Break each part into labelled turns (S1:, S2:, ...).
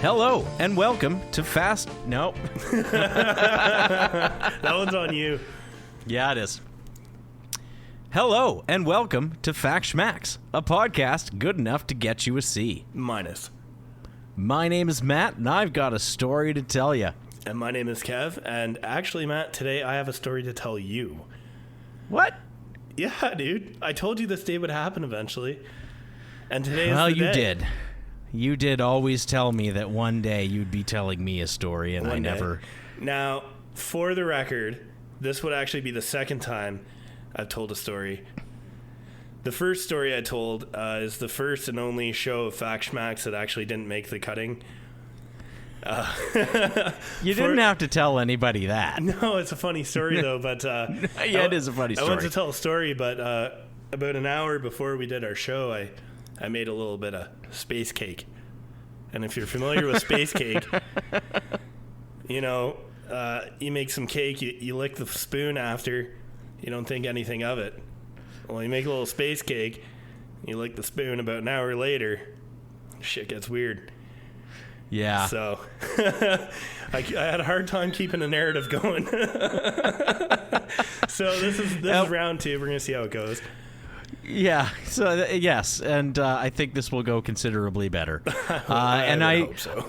S1: Hello, and welcome to Fast... No.
S2: That one's on you.
S1: Yeah, it is. Hello, and welcome to Fact Schmacks, a podcast good enough to get you a C.
S2: Minus.
S1: My name is Matt, and I've got a story to tell you.
S2: And my name is Kev, and actually, Matt, today I have a story to tell you.
S1: What?
S2: Yeah, dude. I told you this day would happen eventually. And today is
S1: Well,
S2: the day.
S1: you did. You did always tell me that one day you'd be telling me a story, and I never...
S2: Now, for the record, this would actually be the second time I've told a story. The first story I told is the first and only show of Fact Schmacks that actually didn't make the cutting.
S1: You didn't have to tell anybody that.
S2: No, it's a funny story, though. But
S1: Yeah, it is a funny story.
S2: I wanted to tell a story, but about an hour before we did our show, I made a little bit of space cake. And if you're familiar with space cake, you know, you make some cake, you lick the spoon after, you don't think anything of it. Well, you make a little space cake, you lick the spoon about an hour later, shit gets weird.
S1: Yeah.
S2: So I had a hard time keeping the narrative going. So this is round two. We're going to see how it goes.
S1: Yeah. So yes, and I think this will go considerably better.
S2: I hope so.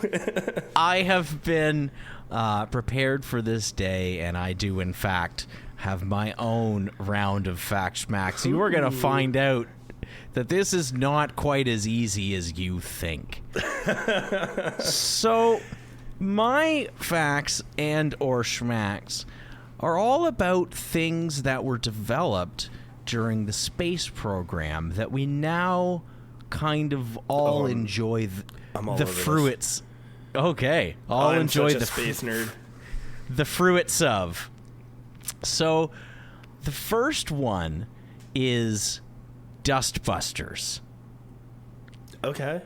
S1: I have been prepared for this day, and I do in fact have my own round of Fact Schmacks. You are going to find out that this is not quite as easy as you think. So my facts and or schmacks are all about things that were developed during the space program that we now kind of all enjoy the fruits. Okay, I'll enjoy the
S2: space nerd.
S1: The fruits of. So the first one is Dustbusters.
S2: Okay.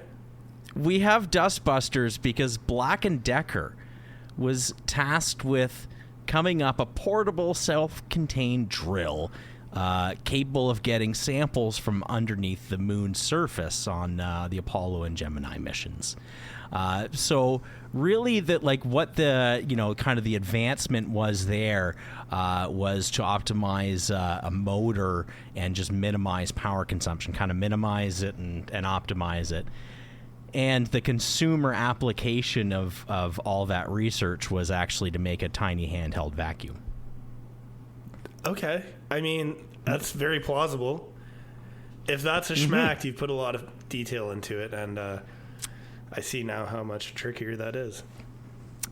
S1: We have Dustbusters because Black & Decker was tasked with coming up a portable, self-contained drill capable of getting samples from underneath the moon's surface on the Apollo and Gemini missions. So really what the, kind of the advancement was there was to optimize a motor and just minimize power consumption, kind of minimize it and optimize it. And the consumer application of all that research was actually to make a tiny handheld vacuum.
S2: Okay. I mean, that's very plausible. If that's a schmack, you've put a lot of detail into it, and I see now how much trickier that is.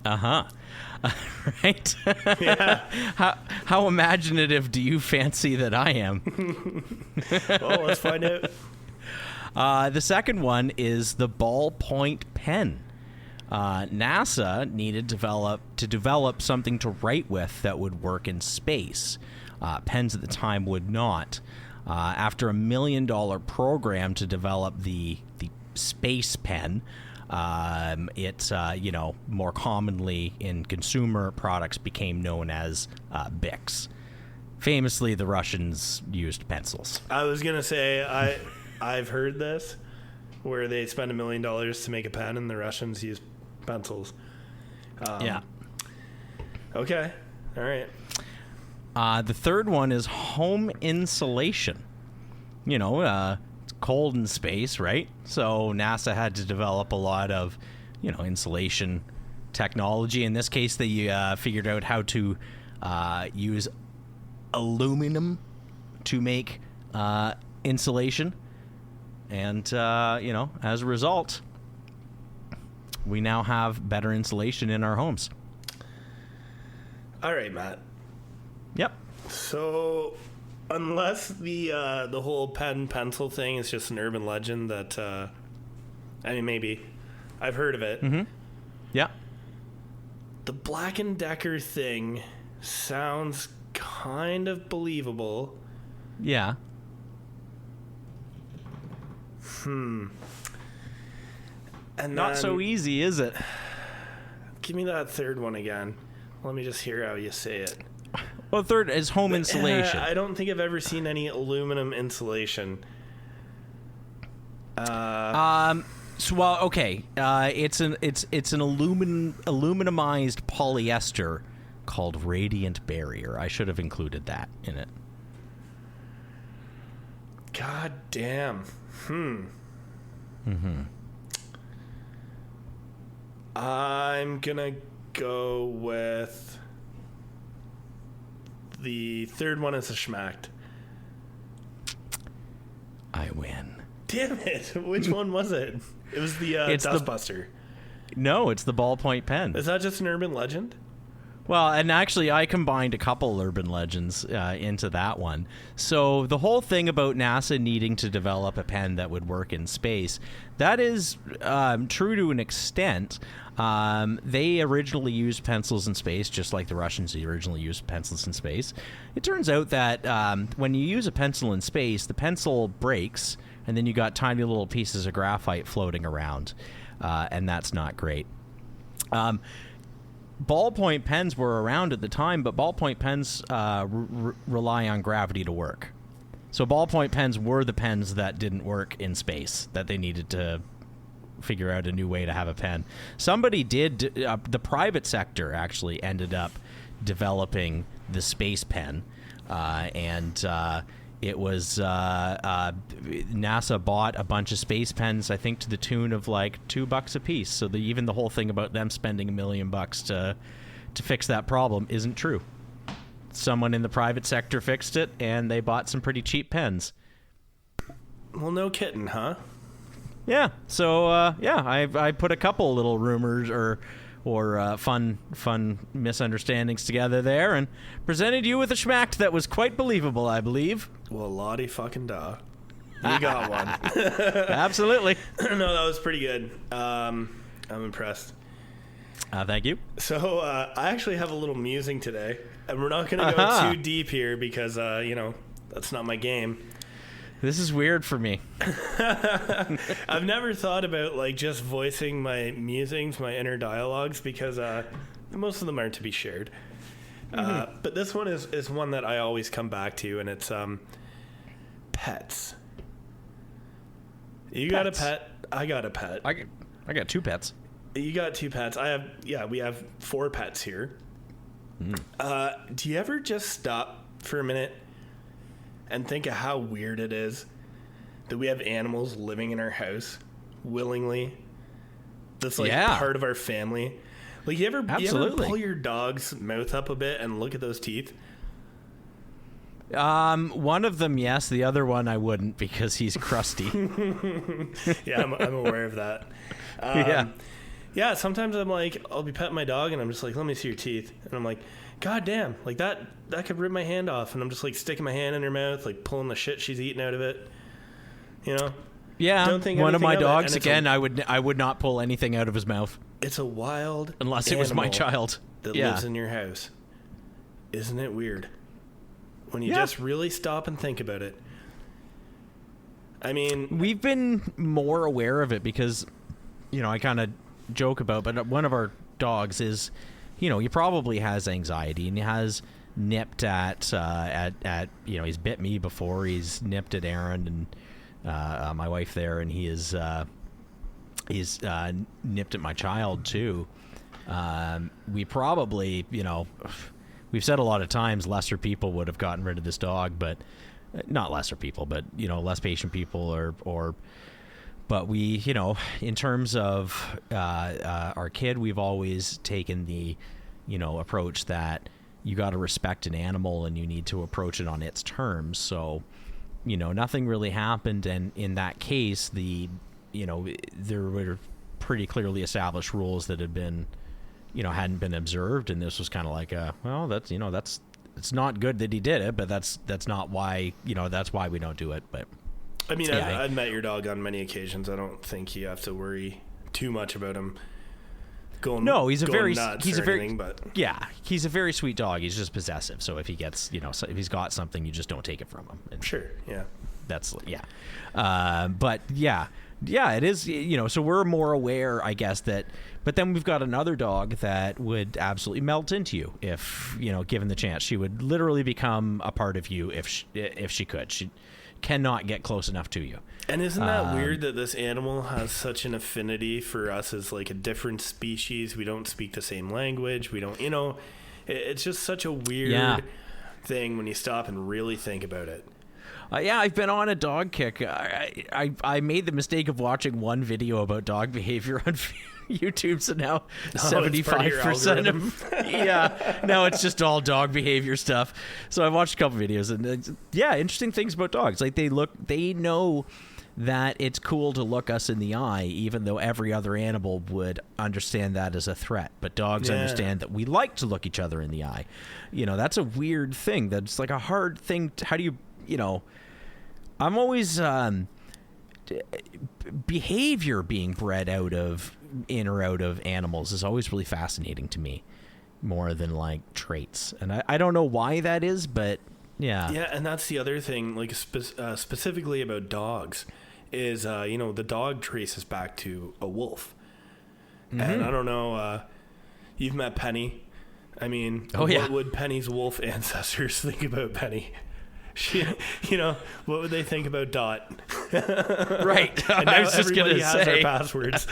S1: Uh-huh. Right?
S2: Yeah.
S1: How imaginative do you fancy that I am?
S2: Well, let's find out.
S1: The second one is the ballpoint pen. NASA needed to develop something to write with that would work in space. Pens at the time would not. After a $1 million program to develop the space pen, it more commonly in consumer products became known as Bics. Famously, the Russians used pencils.
S2: I was gonna say I've heard this, where they spend $1 million to make a pen, and the Russians use pencils.
S1: Yeah.
S2: Okay. All right.
S1: The third one is home insulation. It's cold in space, right? So NASA had to develop a lot of, insulation technology. In this case, they figured out how to use aluminum to make insulation. And, as a result, we now have better insulation in our homes.
S2: All right, Matt.
S1: Yep.
S2: So, unless the whole pen pencil thing is just an urban legend that, maybe I've heard of it.
S1: Mm-hmm. Yeah.
S2: The Black & Decker thing sounds kind of believable.
S1: Yeah.
S2: And
S1: Not so easy, is it?
S2: Give me that third one again. Let me just hear how you say it.
S1: Well, third is home insulation.
S2: I don't think I've ever seen any aluminum insulation.
S1: So, well, okay, it's an aluminumized polyester called Radiant Barrier. I should have included that in it.
S2: God damn. I'm gonna go with the third one is a schmacked.
S1: I win.
S2: Damn it! Which one was it? It was the Dustbuster.
S1: No, it's the ballpoint pen.
S2: Is that just an urban legend?
S1: Well, and actually, I combined a couple urban legends into that one. So the whole thing about NASA needing to develop a pen that would work in space, that is true to an extent. They originally used pencils in space, just like the Russians originally used pencils in space. It turns out that when you use a pencil in space, the pencil breaks, and then you got tiny little pieces of graphite floating around, and that's not great. Ballpoint pens were around at the time, but ballpoint pens rely on gravity to work. So ballpoint pens were the pens that didn't work in space, that they needed to figure out a new way to have a pen. Somebody did, the private sector actually ended up developing the space pen, and it was NASA bought a bunch of space pens, I think to the tune of like $2 a piece. So even the whole thing about them spending $1 million to fix that problem isn't true. Someone in the private sector fixed it, and they bought some pretty cheap pens.
S2: Well, no kidding, huh?
S1: Yeah. So I put a couple little rumors or fun misunderstandings together there, and presented you with a schmacked that was quite believable, I believe.
S2: Well, Lottie fucking da. You got one.
S1: Absolutely.
S2: No, that was pretty good. I'm impressed.
S1: Thank you.
S2: So I actually have a little musing today, and we're not going to go too deep here because, that's not my game.
S1: This is weird for me.
S2: I've never thought about like just voicing my musings, my inner dialogues, because most of them aren't to be shared. But this one is one that I always come back to, and it's pets. You got a pet. I got a pet.
S1: I got 2 pets.
S2: You got 2 pets. We have 4 pets here. Do you ever just stop for a minute and think of how weird it is that we have animals living in our house willingly? That's like part of our family. Like you ever pull your dog's mouth up a bit and look at those teeth?
S1: One of them, yes. The other one, I wouldn't because he's crusty.
S2: Yeah, I'm aware of that. Yeah. Sometimes I'm like, I'll be petting my dog and I'm just like, let me see your teeth, and I'm like, God damn, like that could rip my hand off, and I'm just like sticking my hand in her mouth, like pulling the shit she's eating out of it. You know?
S1: Yeah. Don't think one of my dogs, again, I would not pull anything out of his mouth.
S2: It's a wild
S1: unless it was my child
S2: that lives in your house. Isn't it weird? When you just really stop and think about it. I mean,
S1: we've been more aware of it because, I kind of joke about, but one of our dogs is, he probably has anxiety, and he has nipped at he's bit me before. He's nipped at Aaron and my wife there, and he's nipped at my child too. We probably, we've said a lot of times lesser people would have gotten rid of this dog, but not lesser people, but less patient people but we, in terms of our kid, we've always taken the, approach that you got to respect an animal and you need to approach it on its terms. So, nothing really happened. And in that case, there were pretty clearly established rules that had been, hadn't been observed. And this was kind of like, it's not good that he did it, but that's not why, that's why we don't do it. But
S2: I mean, I've met your dog on many occasions. I don't think you have to worry too much about him going. No, he's a very
S1: sweet dog. He's just possessive. So if he gets, if he's got something, you just don't take it from him. And
S2: sure, yeah,
S1: that's but it is. So we're more aware, I guess, that. But then we've got another dog that would absolutely melt into you if given the chance. She would literally become a part of you if she could. She cannot get close enough to you.
S2: And isn't that weird that this animal has such an affinity for us as like a different species? We don't speak the same language. We don't, it's just such a weird thing when you stop and really think about it.
S1: I've been on a dog kick. I made the mistake of watching one video about dog behavior on YouTube, so now 75% of now it's just all dog behavior stuff. So I watched a couple videos, and interesting things about dogs. Like they know that it's cool to look us in the eye, even though every other animal would understand that as a threat. But dogs understand that we like to look each other in the eye. That's a weird thing. That's like a hard thing. How do you, I'm always behavior being bred in or out of animals is always really fascinating to me, more than like traits. And I don't know why that is, but yeah.
S2: Yeah, and that's the other thing, like specifically about dogs, is the dog traces back to a wolf. Mm-hmm. And I don't know, you've met Penny. I mean, what would Penny's wolf ancestors think about Penny? What would they think about Dot?
S1: Right.
S2: And now I was just going to say our passwords.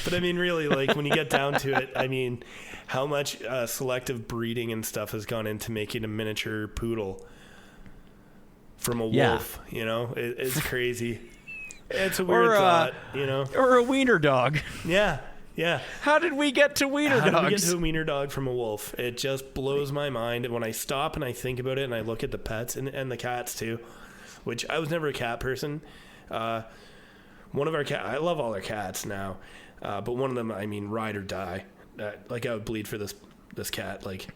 S2: But I mean, really, like when you get down to it, I mean, how much selective breeding and stuff has gone into making a miniature poodle from a wolf? It's crazy. It's a weird thought,
S1: or a wiener dog.
S2: Yeah.
S1: How did we get to wiener dogs?
S2: How did we get to a wiener dog from a wolf? It just blows my mind. And when I stop and I think about it and I look at the pets and the cats too, which I was never a cat person. One of our cats, I love all our cats now. But one of them, I mean, ride or die. Like I would bleed for this cat. Like,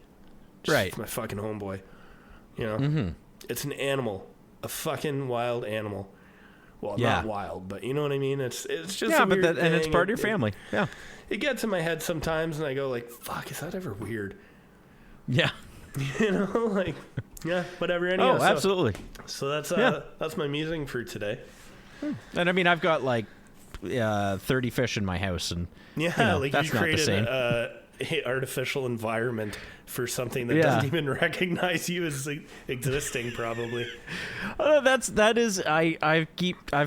S1: right.
S2: My fucking homeboy. It's an animal, a fucking wild animal. Well, not wild, but you know what I mean? It's just a weird thing.
S1: And it's part of your family. Yeah.
S2: It gets in my head sometimes, and I go like, fuck, is that ever weird?
S1: Yeah.
S2: Whatever. Anyhow,
S1: absolutely.
S2: So that's my musing for today.
S1: And I mean, I've got like 30 fish in my house, and
S2: like
S1: that's
S2: you
S1: not the same.
S2: An artificial environment for something that doesn't even recognize you as existing, probably. I've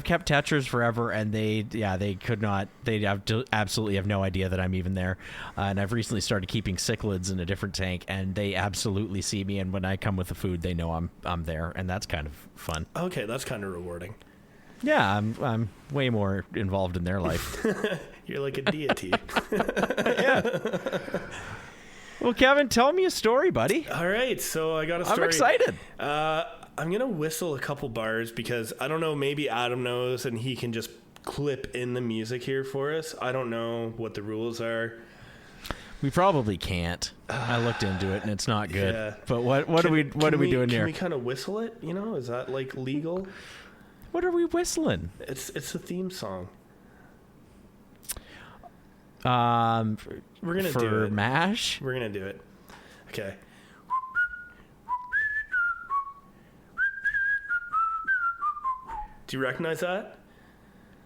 S1: kept tetras forever, and they could not. They absolutely have no idea that I'm even there. And I've recently started keeping cichlids in a different tank, and they absolutely see me. And when I come with the food, they know I'm there, and that's kind of fun.
S2: Okay, that's kind of rewarding.
S1: Yeah, I'm way more involved in their life.
S2: You're like a deity.
S1: Yeah. Well, Kevin, tell me a story, buddy.
S2: All right, so I got a story.
S1: I'm excited.
S2: I'm going to whistle a couple bars because I don't know, maybe Adam knows and he can just clip in the music here for us. I don't know what the rules are.
S1: We probably can't. I looked into it and it's not good. Yeah. But what are we doing here?
S2: Can we kind of whistle it? Is that like legal?
S1: What are we whistling?
S2: It's a theme song.
S1: We're gonna do it. MASH.
S2: We're gonna do it. Okay. Do you recognize that?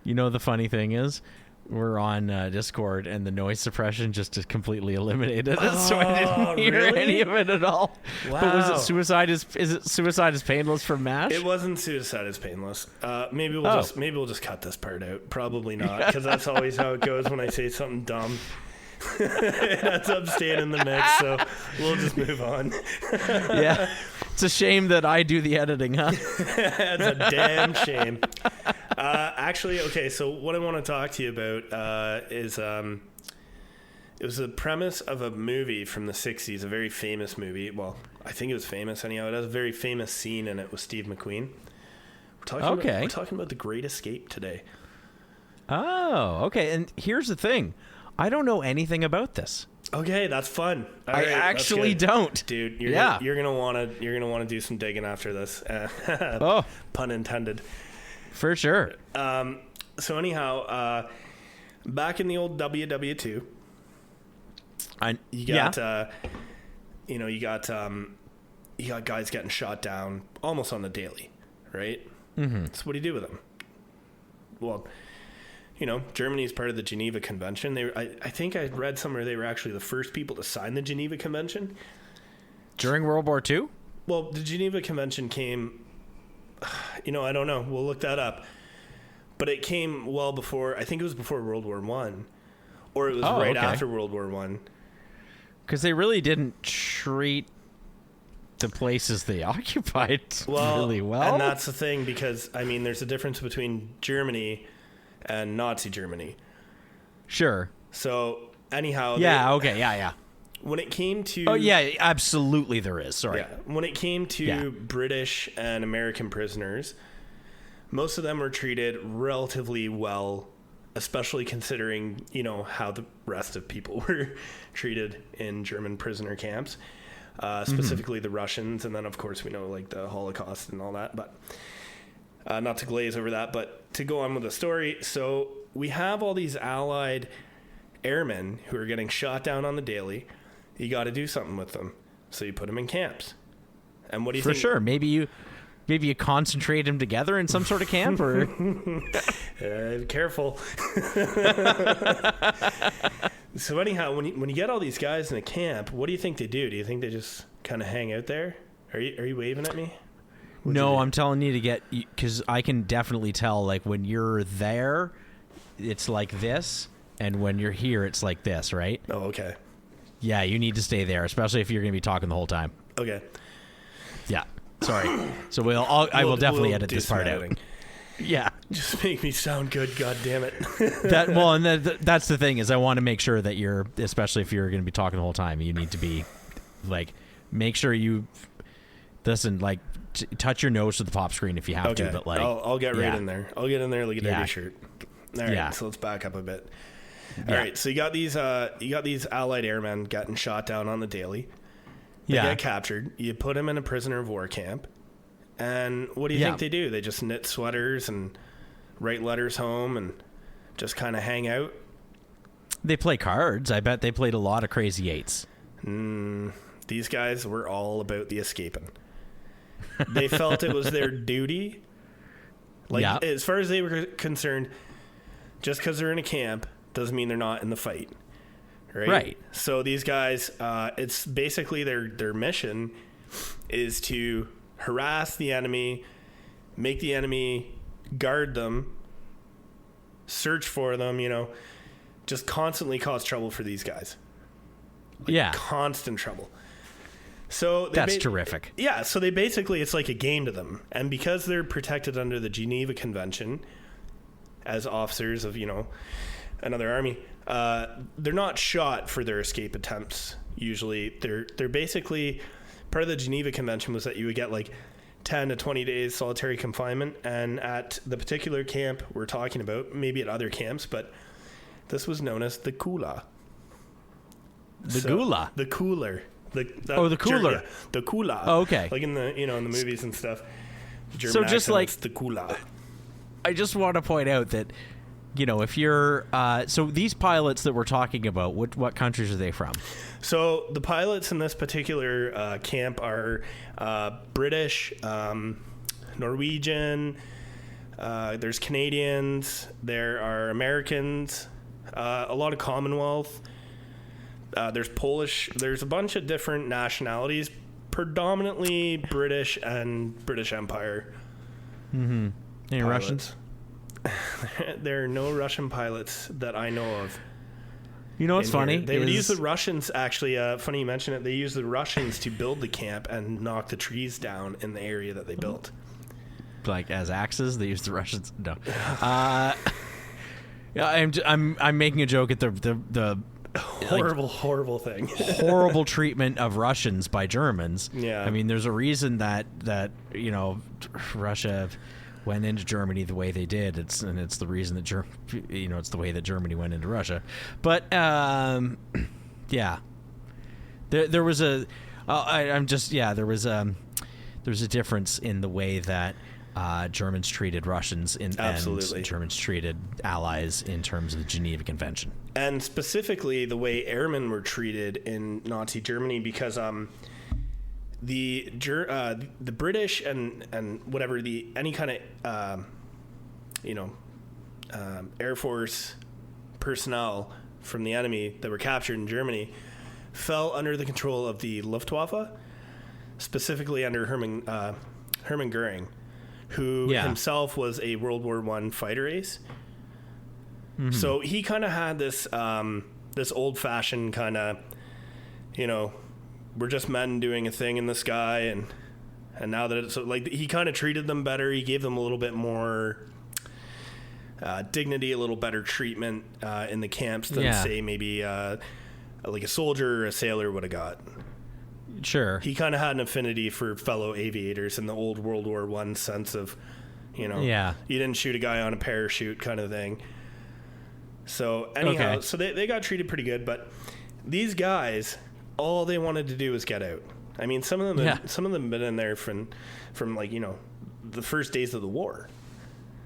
S1: The funny thing is, we're on Discord, and the noise suppression just is completely eliminated it, so I didn't hear any of it at all.
S2: Wow.
S1: But was it Suicide is Painless from MASH?
S2: It wasn't Suicide is Painless. Maybe we'll just cut this part out. Probably not, because that's always how it goes when I say something dumb. It ends up staying in the mix, so we'll just move on.
S1: Yeah, it's a shame that I do the editing, huh?
S2: It's a damn shame. Actually, okay, so what I want to talk to you about is it was the premise of a movie from the 60s, a very famous movie. Well, I think it was famous anyhow. It has a very famous scene in it with Steve McQueen. We're talking about The Great Escape today.
S1: Oh, okay. And here's the thing. I don't know anything about this.
S2: Okay, that's fun.
S1: I actually don't,
S2: dude. You're gonna wanna do some digging after this. Pun intended.
S1: For sure.
S2: So anyhow, back in the old WW2, you got guys getting shot down almost on the daily, right?
S1: Mm-hmm.
S2: So what do you do with them? Well, Germany is part of the Geneva Convention. I think I read somewhere they were actually the first people to sign the Geneva Convention.
S1: During World War II?
S2: well, the Geneva Convention came, I don't know. We'll look that up. But it came well before, I think it was before World War One, or it was after World War One.
S1: Because they really didn't treat the places they occupied really well.
S2: And that's the thing, because, there's a difference between Germany and Nazi Germany.
S1: Sure.
S2: So, anyhow.
S1: Yeah.
S2: When it came to...
S1: Oh, yeah, absolutely there is. Sorry.
S2: Yeah. When it came to British and American prisoners, most of them were treated relatively well, especially considering, how the rest of people were treated in German prisoner camps, specifically the Russians. And then, of course, we know, like, the Holocaust and all that. But not to glaze over that, but to go on with the story. So we have all these Allied airmen who are getting shot down on the daily. You got to do something with them. So you put them in camps. And what do you think?
S1: For sure. Maybe you concentrate them together in some sort of camp, or
S2: careful. So anyhow, when you get all these guys in a camp, what do you think they do? Do you think they just kind of hang out there? Are you waving at me?
S1: No, I'm telling you to get, because I can definitely tell, like, when you're there, it's like this, and when you're here, it's like this, right?
S2: Oh, okay.
S1: Yeah, you need to stay there, especially if you're going to be talking the whole time.
S2: Okay.
S1: Yeah. Sorry. So I will definitely edit this part out. Yeah.
S2: Just make me sound good, God damn it.
S1: That's the thing, is I want to make sure that you're, especially if you're going to be talking the whole time, you need to be, like, make sure you listen, like, touch your nose to the pop screen if you have to, but, like,
S2: I'll get right in there. I'll get in there like a dirty shirt. All right, so let's back up a bit. All right, so you got these Allied airmen getting shot down on the daily. They get captured. You put them in a prisoner of war camp. And what do you think they do? They just knit sweaters and write letters home and just kind of hang out?
S1: They play cards. I bet they played a lot of Crazy Eights.
S2: These guys were all about the escaping. They felt it was their duty. Like, as far as they were concerned, just because they're in a camp doesn't mean they're not in the fight. Right. So these guys, it's basically their mission is to harass the enemy, make the enemy guard them, search for them, just constantly cause trouble for these guys. Like, constant trouble. So
S1: that's terrific.
S2: Yeah. So they basically, it's like a game to them. And because they're protected under the Geneva Convention as officers of, another army, they're not shot for their escape attempts. Usually they're basically, part of the Geneva Convention was that you would get like 10 to 20 days solitary confinement. And at the particular camp we're talking about, maybe at other camps, but this was known as the Kula.
S1: The Gula?
S2: The cooler.
S1: The cooler.
S2: The Kula.
S1: Oh, okay.
S2: Like in the, in the movies and stuff. German
S1: so just like
S2: the Kula.
S1: I just want to point out that, if you're, so these pilots that we're talking about, what countries are they from?
S2: So the pilots in this particular camp are British, Norwegian, there's Canadians, there are Americans, a lot of Commonwealth, there's Polish, there's a bunch of different nationalities, predominantly British and British Empire.
S1: Mm-hmm. Any
S2: pilots.
S1: Russians?
S2: There are no Russian pilots that I know of.
S1: You know what's funny?
S2: They would use the Russians, actually, funny you mention it, they used the Russians to build the camp and knock the trees down in the area that they built.
S1: Like as axes, they used the Russians? No. Yeah, I'm making a joke at the
S2: horrible thing.
S1: Horrible treatment of Russians by Germans.
S2: Yeah.
S1: I mean, there's a reason that Russia went into Germany the way they did. It's the reason that it's the way that Germany went into Russia. But yeah, there was a there was a difference in the way that Germans treated Russians and Germans treated allies in terms of the Geneva Convention.
S2: And specifically the way airmen were treated in Nazi Germany, because the British and whatever any kind of Air Force personnel from the enemy that were captured in Germany fell under the control of the Luftwaffe. specifically under Hermann Goering, who himself was a World War I fighter ace. Mm-hmm. So he kind of had this this old-fashioned kind of, we're just men doing a thing in the sky, and now that it's like, he kind of treated them better. He gave them a little bit more dignity, a little better treatment in the camps than say maybe like a soldier or a sailor would have got.
S1: Sure.
S2: He kind of had an affinity for fellow aviators in the old World War I sense of, you didn't shoot a guy on a parachute kind of thing. So anyhow, so they got treated pretty good, but these guys, all they wanted to do was get out. I mean, some of them been in there from like, the first days of the war.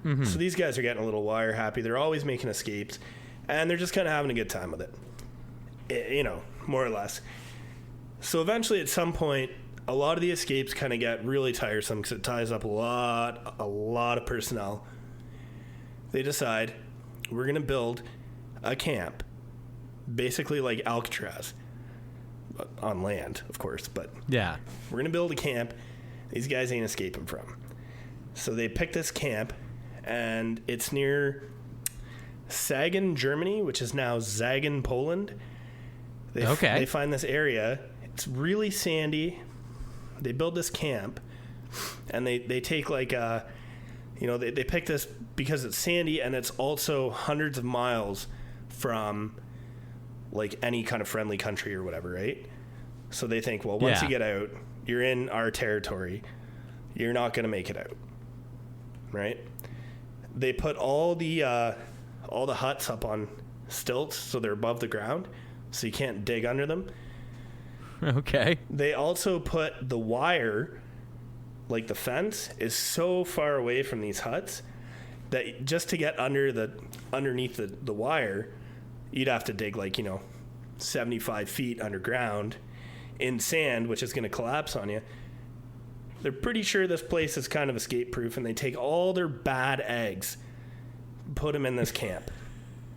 S2: Mm-hmm. So these guys are getting a little wire happy. They're always making escapes, and they're just kind of having a good time with it, more or less. So eventually, at some point, a lot of the escapes kind of get really tiresome because it ties up a lot of personnel. They decide, we're going to build a camp, basically like Alcatraz, on land, of course, but we're going to build a camp these guys ain't escaping from. So they pick this camp, and it's near Sagen, Germany, which is now Zagen, Poland. They find this area. It's really sandy. They build this camp, and they take like they pick this because it's sandy, and it's also hundreds of miles from like any kind of friendly country or whatever, right? So they think, well, once you get out, you're in our territory. You're not going to make it out, right? They put all the huts up on stilts, so they're above the ground, so you can't dig under them.
S3: Okay.
S2: They also put the wire, like the fence, is so far away from these huts that just to get underneath the wire, you'd have to dig 75 feet underground in sand, which is going to collapse on you. They're pretty sure this place is kind of escape proof, and they take all their bad eggs, put them in this camp.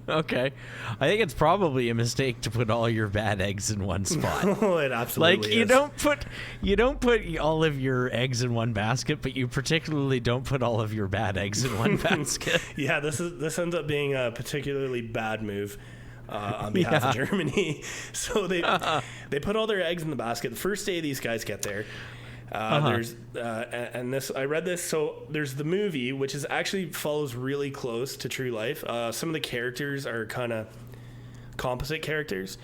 S3: Okay. I think it's probably a mistake to put all your bad eggs in one spot.
S2: Oh, it absolutely is.
S3: You don't put all of your eggs in one basket, but you particularly don't put all of your bad eggs in one basket.
S2: Yeah, this ends up being a particularly bad move on behalf of Germany. So they put all their eggs in the basket. The first day these guys get there, there's and this I read this. So there's the movie, which is actually follows really close to true life. Some of the characters are kind of composite characters,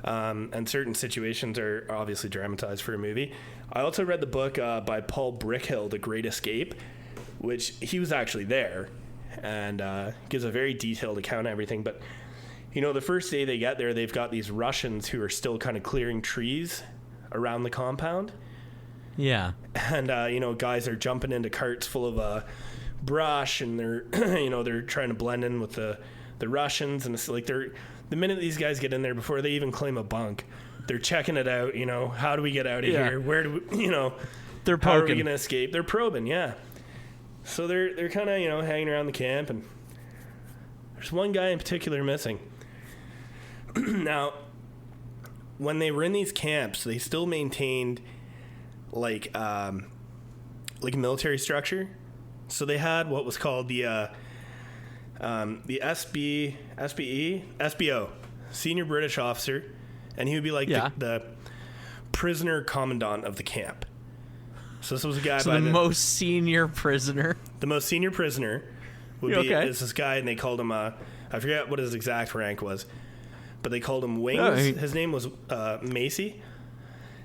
S2: and certain situations are obviously dramatized for a movie. I also read the book by Paul Brickhill, The Great Escape, which he was actually there, and gives a very detailed account of everything. But the first day they get there, they've got these Russians who are still kind of clearing trees around the compound.
S3: Yeah. And,
S2: guys are jumping into carts full of brush, and they're, they're trying to blend in with the Russians. And it's like the minute these guys get in there, before they even claim a bunk, they're checking it out. How do we get out of here? Where do we,
S3: they're poking.
S2: How are we going to escape? They're probing, yeah. So they're kind of, hanging around the camp, and there's one guy in particular missing. Now, when they were in these camps, they still maintained like a military structure. So they had what was called the SBO, senior British officer, and he would be like the prisoner commandant of the camp. So this was a guy by
S3: the most senior prisoner.
S2: The most senior prisoner would be is this guy, and they called him I forget what his exact rank was, but they called him Wings. Oh, his name was Macy.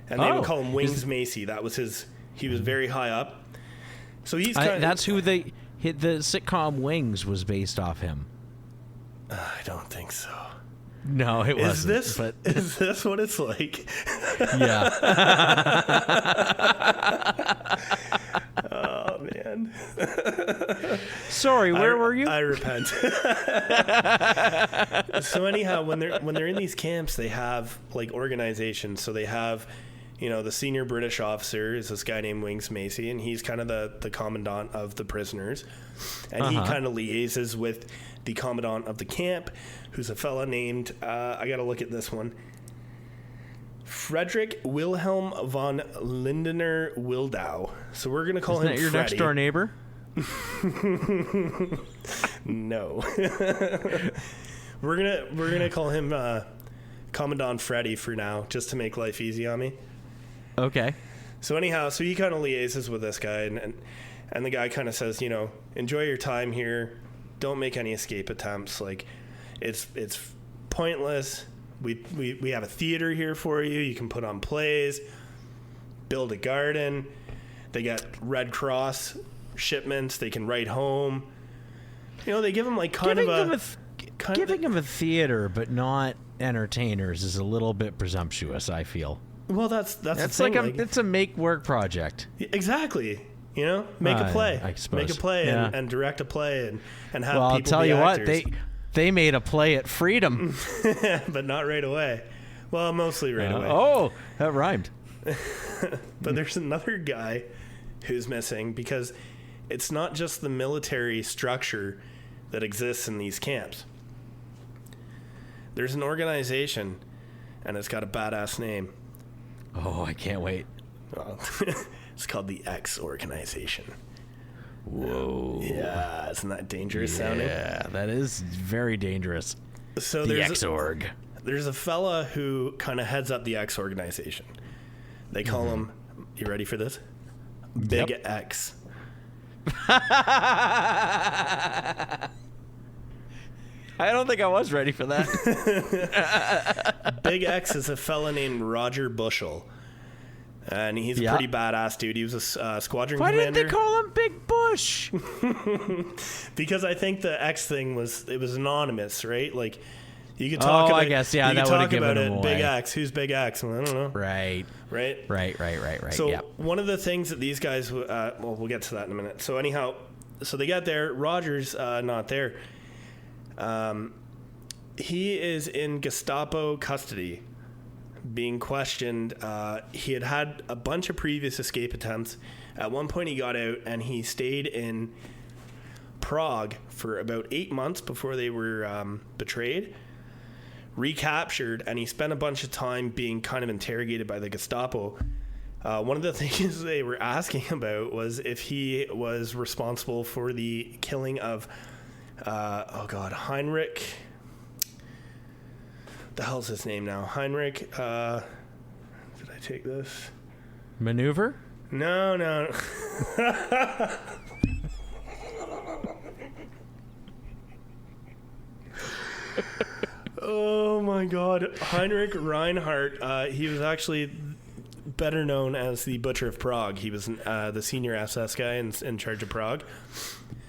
S2: And they would call him Wings Macy. That was he was very high up. So he's kind of...
S3: That's who the sitcom Wings was based off him.
S2: I don't think so.
S3: No, it wasn't.
S2: Is this what it's like?
S3: Yeah.
S2: Oh, man.
S3: Sorry, where were you?
S2: I repent. So anyhow, when they're in these camps, they have like organizations. So they have... the senior British officer is this guy named Wings Macy, and he's kind of the commandant of the prisoners. And he kind of liaises with the commandant of the camp, who's a fella named, I got to look at this one, Frederick Wilhelm von Lindener Wildau. So we're gonna call
S3: Isn't
S2: him
S3: that your
S2: Freddy.
S3: next door neighbor?
S2: No. we're gonna call him Commandant Freddy for now, just to make life easy on me.
S3: Okay.
S2: So anyhow, so he kind of liaises with this guy, and the guy kind of says, you know, enjoy your time here. Don't make any escape attempts. Like, it's pointless. We have a theater here for you. You can put on plays, build a garden. They got Red Cross shipments. They can write home. You know, they give them like
S3: Giving them a theater, but not entertainers, is a little bit presumptuous, I feel.
S2: Well, that's the
S3: It's
S2: thing.
S3: like it's a make work project.
S2: Exactly. You know, make a play.
S3: I suppose.
S2: Make a play
S3: Yeah.
S2: and direct a play and have
S3: Well,
S2: people
S3: I'll tell
S2: be
S3: you
S2: actors.
S3: what, they made a play at Freedom.
S2: But not right away. Well, mostly right away.
S3: Oh, that rhymed.
S2: But there's another guy who's missing because it's not just the military structure that exists in these camps. There's an organization, and it's got a badass name.
S3: Oh, I can't wait.
S2: Well, it's called the X Organization.
S3: Whoa.
S2: Yeah, isn't that dangerous sounding?
S3: Yeah, that is very dangerous.
S2: So
S3: The
S2: there's
S3: X-Org.
S2: there's a fella who kind of heads up the X Organization. They call him, you ready for this? Big
S3: Yep.
S2: X.
S3: I don't think I was ready for that.
S2: Big X is a fella named Roger Bushell. And he's a pretty badass dude. He was a squadron
S3: Why
S2: commander.
S3: didn't they call him Big Bush?
S2: Because I think the X thing was anonymous, right? Like, you could talk about
S3: I guess, yeah,
S2: you
S3: that
S2: could
S3: would've
S2: talk
S3: given
S2: about
S3: him
S2: it.
S3: away.
S2: Big X. Who's Big X? Well, I don't know.
S3: Right.
S2: Right?
S3: Right.
S2: So
S3: Yep.
S2: one of the things that these guys, well, we'll get to that in a minute. So anyhow, so they got there. Roger's not there. He is in Gestapo custody, being questioned. He had a bunch of previous escape attempts. At one point, he got out and he stayed in Prague for about 8 months before they were betrayed, recaptured, and he spent a bunch of time being kind of interrogated by the Gestapo. One of the things they were asking about was if he was responsible for the killing of, Heinrich. The hell's his name now? Heinrich. Did I take this?
S3: Maneuver?
S2: No. Oh my God, Heinrich Reinhardt. He was actually better known as the Butcher of Prague. He was the senior SS guy in charge of Prague.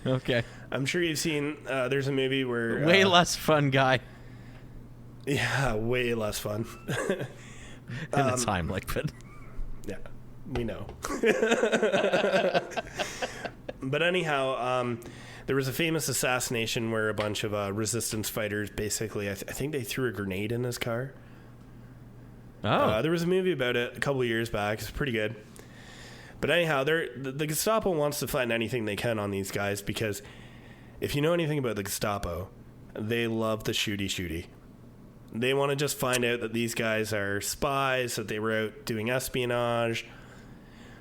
S3: Okay.
S2: I'm sure you've seen. There's a movie where
S3: Way less fun guy.
S2: Yeah, way less fun.
S3: And it's Heimlich, but...
S2: Yeah, we know. But anyhow, there was a famous assassination where a bunch of resistance fighters basically, I think they threw a grenade in his car.
S3: Oh.
S2: There was a movie about it a couple of years back. It's pretty good. But anyhow, the Gestapo wants to find anything they can on these guys because if you know anything about the Gestapo, they love the shooty. They want to just find out that these guys are spies, that they were out doing espionage,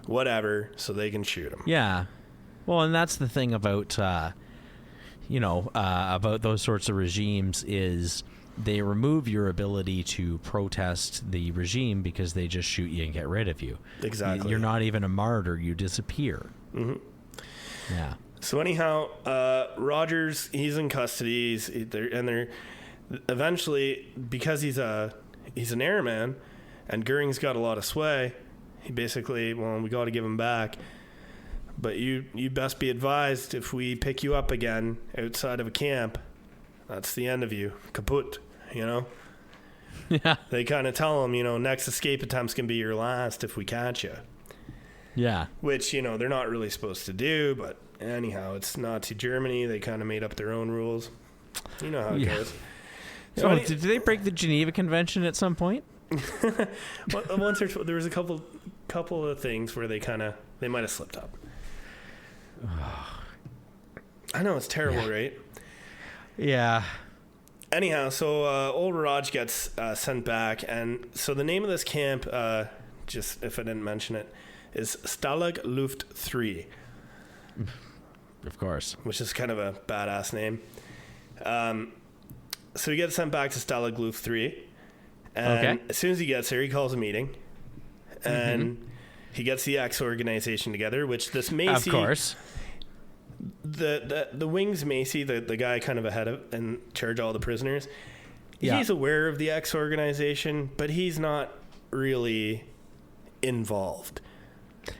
S2: whatever, so they can shoot them.
S3: Yeah. Well, and that's the thing about, about those sorts of regimes is they remove your ability to protest the regime because they just shoot you and get rid of you.
S2: Exactly.
S3: You're not even a martyr. You disappear.
S2: Mm-hmm.
S3: Yeah.
S2: So anyhow, Rogers, he's in custody, they're eventually, because he's an airman, and Goering's got a lot of sway, he basically, we got to give him back. But you best be advised, if we pick you up again outside of a camp, that's the end of you. Kaput,
S3: Yeah.
S2: They kind of tell him, next escape attempt's can be your last if we catch you.
S3: Yeah.
S2: Which, they're not really supposed to do, but anyhow, it's Nazi Germany. They kind of made up their own rules. You know how it goes.
S3: So did they break the Geneva Convention at some point?
S2: Once or twice, there was a couple of things where they might have slipped up. I know, it's terrible, right?
S3: Yeah.
S2: Anyhow, so old Raj gets sent back, and so the name of this camp, just if I didn't mention it, is Stalag Luft 3.
S1: Of course.
S2: Which is kind of a badass name. So he gets sent back to Stalag Luft 3. And as soon as he gets there, he calls a meeting. And he gets the X organization together, which this Macy...
S1: Of course.
S2: The Wings Macy, the guy kind of ahead of in charge of all the prisoners, he's aware of the X organization, but he's not really involved.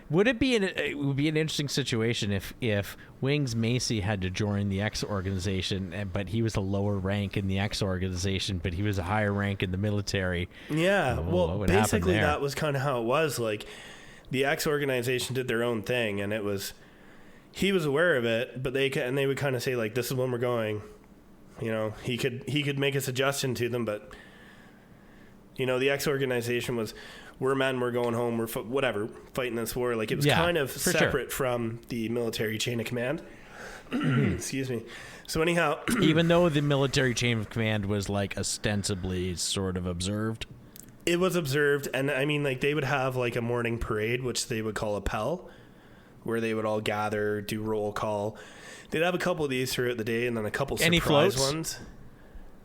S1: Would it be it would be an interesting situation if Wings Macy had to join the X organization, but he was a lower rank in the X organization, but he was a higher rank in the military.
S2: Yeah, well, basically
S1: there?
S2: That was kind of how it was. Like, the X organization did their own thing, and it was he was aware of it, but they would kind of say, like, this is when we're going. You know, he could make a suggestion to them, but you know, the X organization was, we're men, we're going home, we're whatever, fighting this war. Like, it was kind of separate from the military chain of command. Excuse me. So anyhow,
S1: even though the military chain of command was like ostensibly sort of observed,
S2: it was observed. And I mean, like, they would have like a morning parade, which they would call a Pell, where they would all gather, do roll call. They'd have a couple of these throughout the day, and then a couple surprise ones.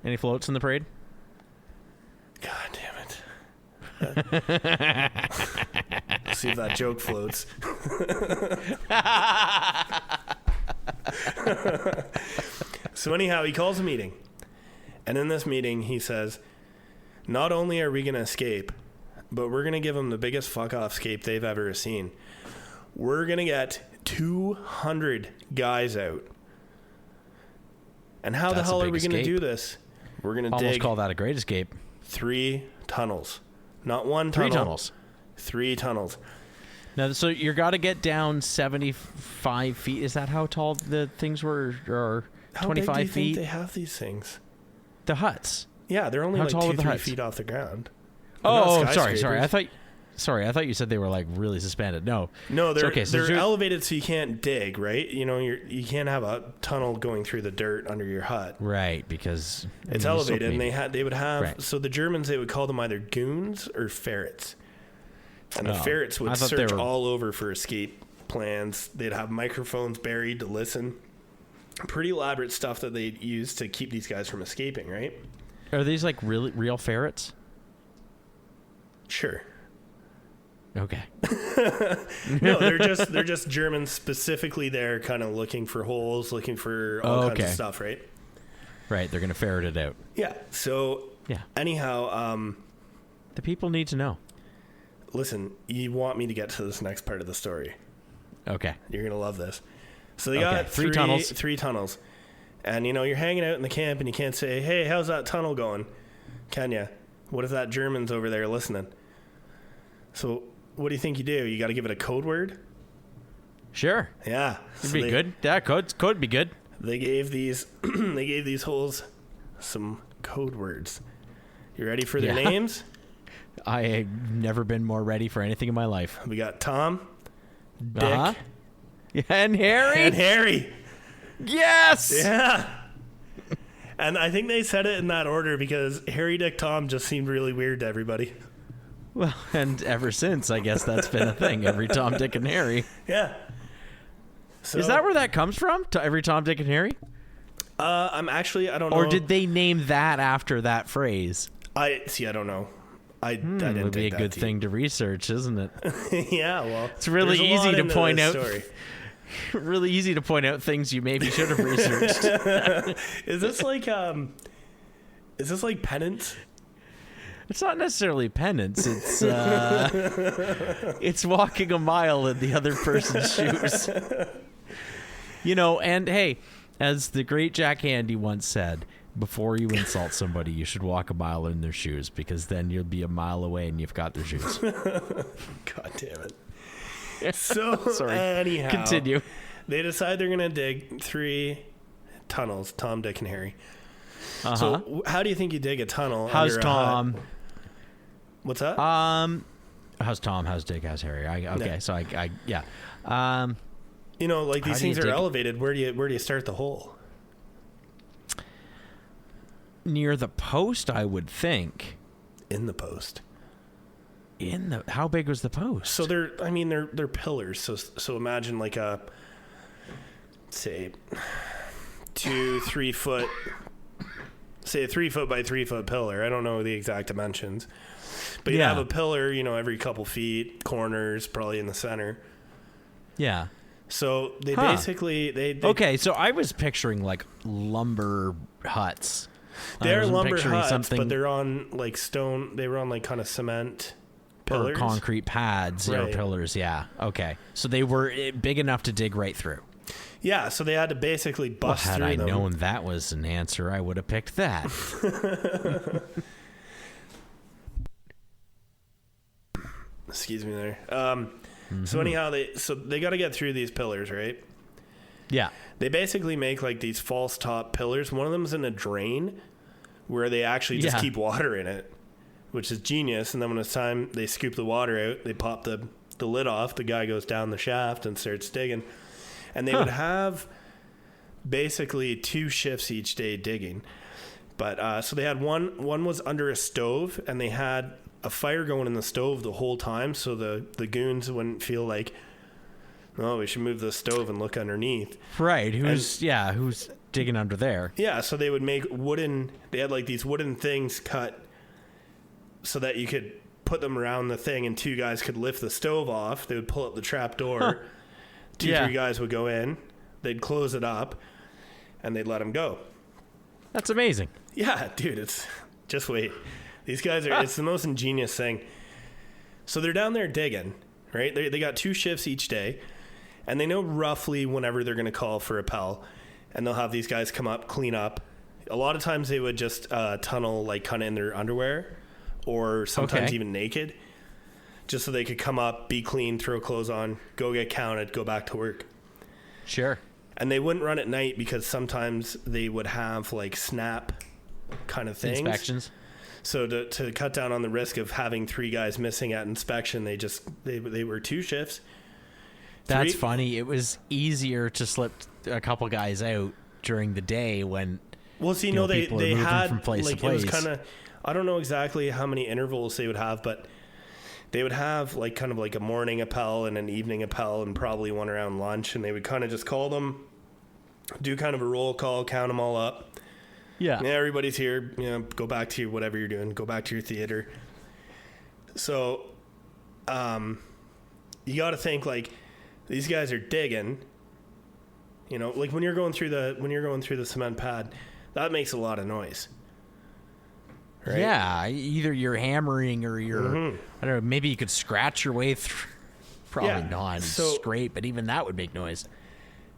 S1: Any floats in the parade?
S2: God damn it. See if that joke floats. So anyhow, he calls a meeting. And in this meeting, he says, not only are we going to escape, but we're going to give them the biggest fuck-off escape they've ever seen. We're going to get 200 guys out. And how the hell are we going to do this? We're going to
S1: almost call that a great escape.
S2: 3 tunnels. Not one tunnel.
S1: 3 tunnels.
S2: 3 tunnels.
S1: Now, so you got to get down 75 feet. Is that how tall the things were? Or 25
S2: how big do you
S1: feet?
S2: think they have these things?
S1: The huts.
S2: Yeah, they're only
S1: how
S2: like
S1: tall
S2: 2-3 feet off the ground.
S1: Oh, sorry. I thought you said they were like really suspended. No,
S2: they're elevated so you can't dig, right? You know, you can't have a tunnel going through the dirt under your hut,
S1: right? Because
S2: it's elevated, and they would have so the Germans, they would call them either goons or ferrets, and the ferrets would search all over for escape plans. They'd have microphones buried to listen. Pretty elaborate stuff that they'd use to keep these guys from escaping, right?
S1: Are these like real ferrets?
S2: Sure.
S1: Okay.
S2: No, they're just Germans specifically there, kind of looking for holes, looking for all kinds of stuff, right?
S1: Right, they're gonna ferret it out.
S2: Yeah. So anyhow,
S1: the people need to know.
S2: Listen, you want me to get to this next part of the story?
S1: Okay.
S2: You're gonna love this. So they got 3 tunnels. 3 tunnels, and you know, you're hanging out in the camp, and you can't say, "Hey, how's that tunnel going?" Can ya? What if that German's over there listening? So what do you think you do? You got to give it a code word?
S1: Sure.
S2: Yeah.
S1: It'd be good. That could be good.
S2: They gave these holes some code words. You ready for their names?
S1: I have never been more ready for anything in my life.
S2: We got Tom, Dick,
S1: and Harry.
S2: And Harry.
S1: Yes.
S2: Yeah. And I think they said it in that order because Harry, Dick, Tom just seemed really weird to everybody.
S1: Well, and ever since, I guess that's been a thing. Every Tom, Dick, and Harry.
S2: Yeah. So,
S1: is that where that comes from? To every Tom, Dick, and Harry?
S2: I don't know.
S1: Or did they name that after that phrase?
S2: I don't know. I didn't.
S1: It would be a good thing to research, isn't it?
S2: Yeah, well,
S1: it's really easy to point out. Really easy to point out things you maybe should have researched.
S2: Is this like penance?
S1: It's not necessarily penance. It's it's walking a mile in the other person's shoes. You know, and hey, as the great Jack Handy once said, before you insult somebody, you should walk a mile in their shoes, because then you'll be a mile away and you've got their shoes.
S2: God damn it. So,
S1: sorry.
S2: Anyhow,
S1: continue.
S2: They decide they're going to dig 3 tunnels, Tom, Dick, and Harry.
S1: Uh-huh.
S2: So, how do you think you dig a tunnel?
S1: How's Tom?
S2: What's that?
S1: How's Tom? How's Dick? How's Harry? So yeah.
S2: You know, like, these things are elevated. Where do you start the hole?
S1: near the post, I would think.
S2: In the post.
S1: How big was the post?
S2: So they're pillars. So imagine like a, say, 2-3 foot, say a 3 foot by 3 foot pillar. I don't know the exact dimensions, but you have a pillar, every couple feet, corners, probably in the center.
S1: Yeah.
S2: So they basically they
S1: okay. So I was picturing like lumber huts.
S2: They're lumber huts, but they're on like stone. They were on like kind of cement pillars,
S1: or concrete pads or pillars. Yeah. Okay. So they were big enough to dig right through.
S2: Yeah. So they had to basically bust through them.
S1: Had I known that was an answer, I would have picked that.
S2: Excuse me there. So anyhow, they got to get through these pillars, right?
S1: Yeah.
S2: They basically make like these false top pillars. One of them's in a drain where they actually just keep water in it, which is genius. And then when it's time, they scoop the water out, they pop the lid off, the guy goes down the shaft and starts digging. And they would have basically 2 shifts each day digging. But so they had one was under a stove, and they had a fire going in the stove the whole time, so the goons wouldn't feel like, oh, we should move the stove and look underneath.
S1: Right. Who's digging under there?
S2: Yeah, so they would make they had like these wooden things cut so that you could put them around the thing and 2 guys could lift the stove off. They would pull up the trap door. 3 guys would go in. They'd close it up and they'd let them go.
S1: That's amazing.
S2: Yeah, dude, it's just wait. These guys are, it's the most ingenious thing. So they're down there digging, right? They got 2 shifts each day, and they know roughly whenever they're going to call for a pal, and they'll have these guys come up, clean up. A lot of times they would just tunnel like kind of in their underwear, or sometimes even naked, just so they could come up, be clean, throw clothes on, go get counted, go back to work.
S1: Sure.
S2: And they wouldn't run at night because sometimes they would have like snap kind of things.
S1: Inspections.
S2: So to cut down on the risk of having 3 guys missing at inspection, they were 2 shifts.
S1: That's funny. It was easier to slip a couple guys out during the day when
S2: they had
S1: from place
S2: like
S1: to place.
S2: It was kind of, I don't know exactly how many intervals they would have, but they would have like kind of like a morning appel and an evening appel and probably one around lunch, and they would kind of just call them, do kind of a roll call, count them all up. Yeah, everybody's here. Go back to whatever you're doing. Go back to your theater. So, you got to think like these guys are digging. Like when you're going through the cement pad, that makes a lot of noise. Right?
S1: Yeah, either you're hammering or you're I don't know. Maybe you could scratch your way through. Probably not scrape, but even that would make noise.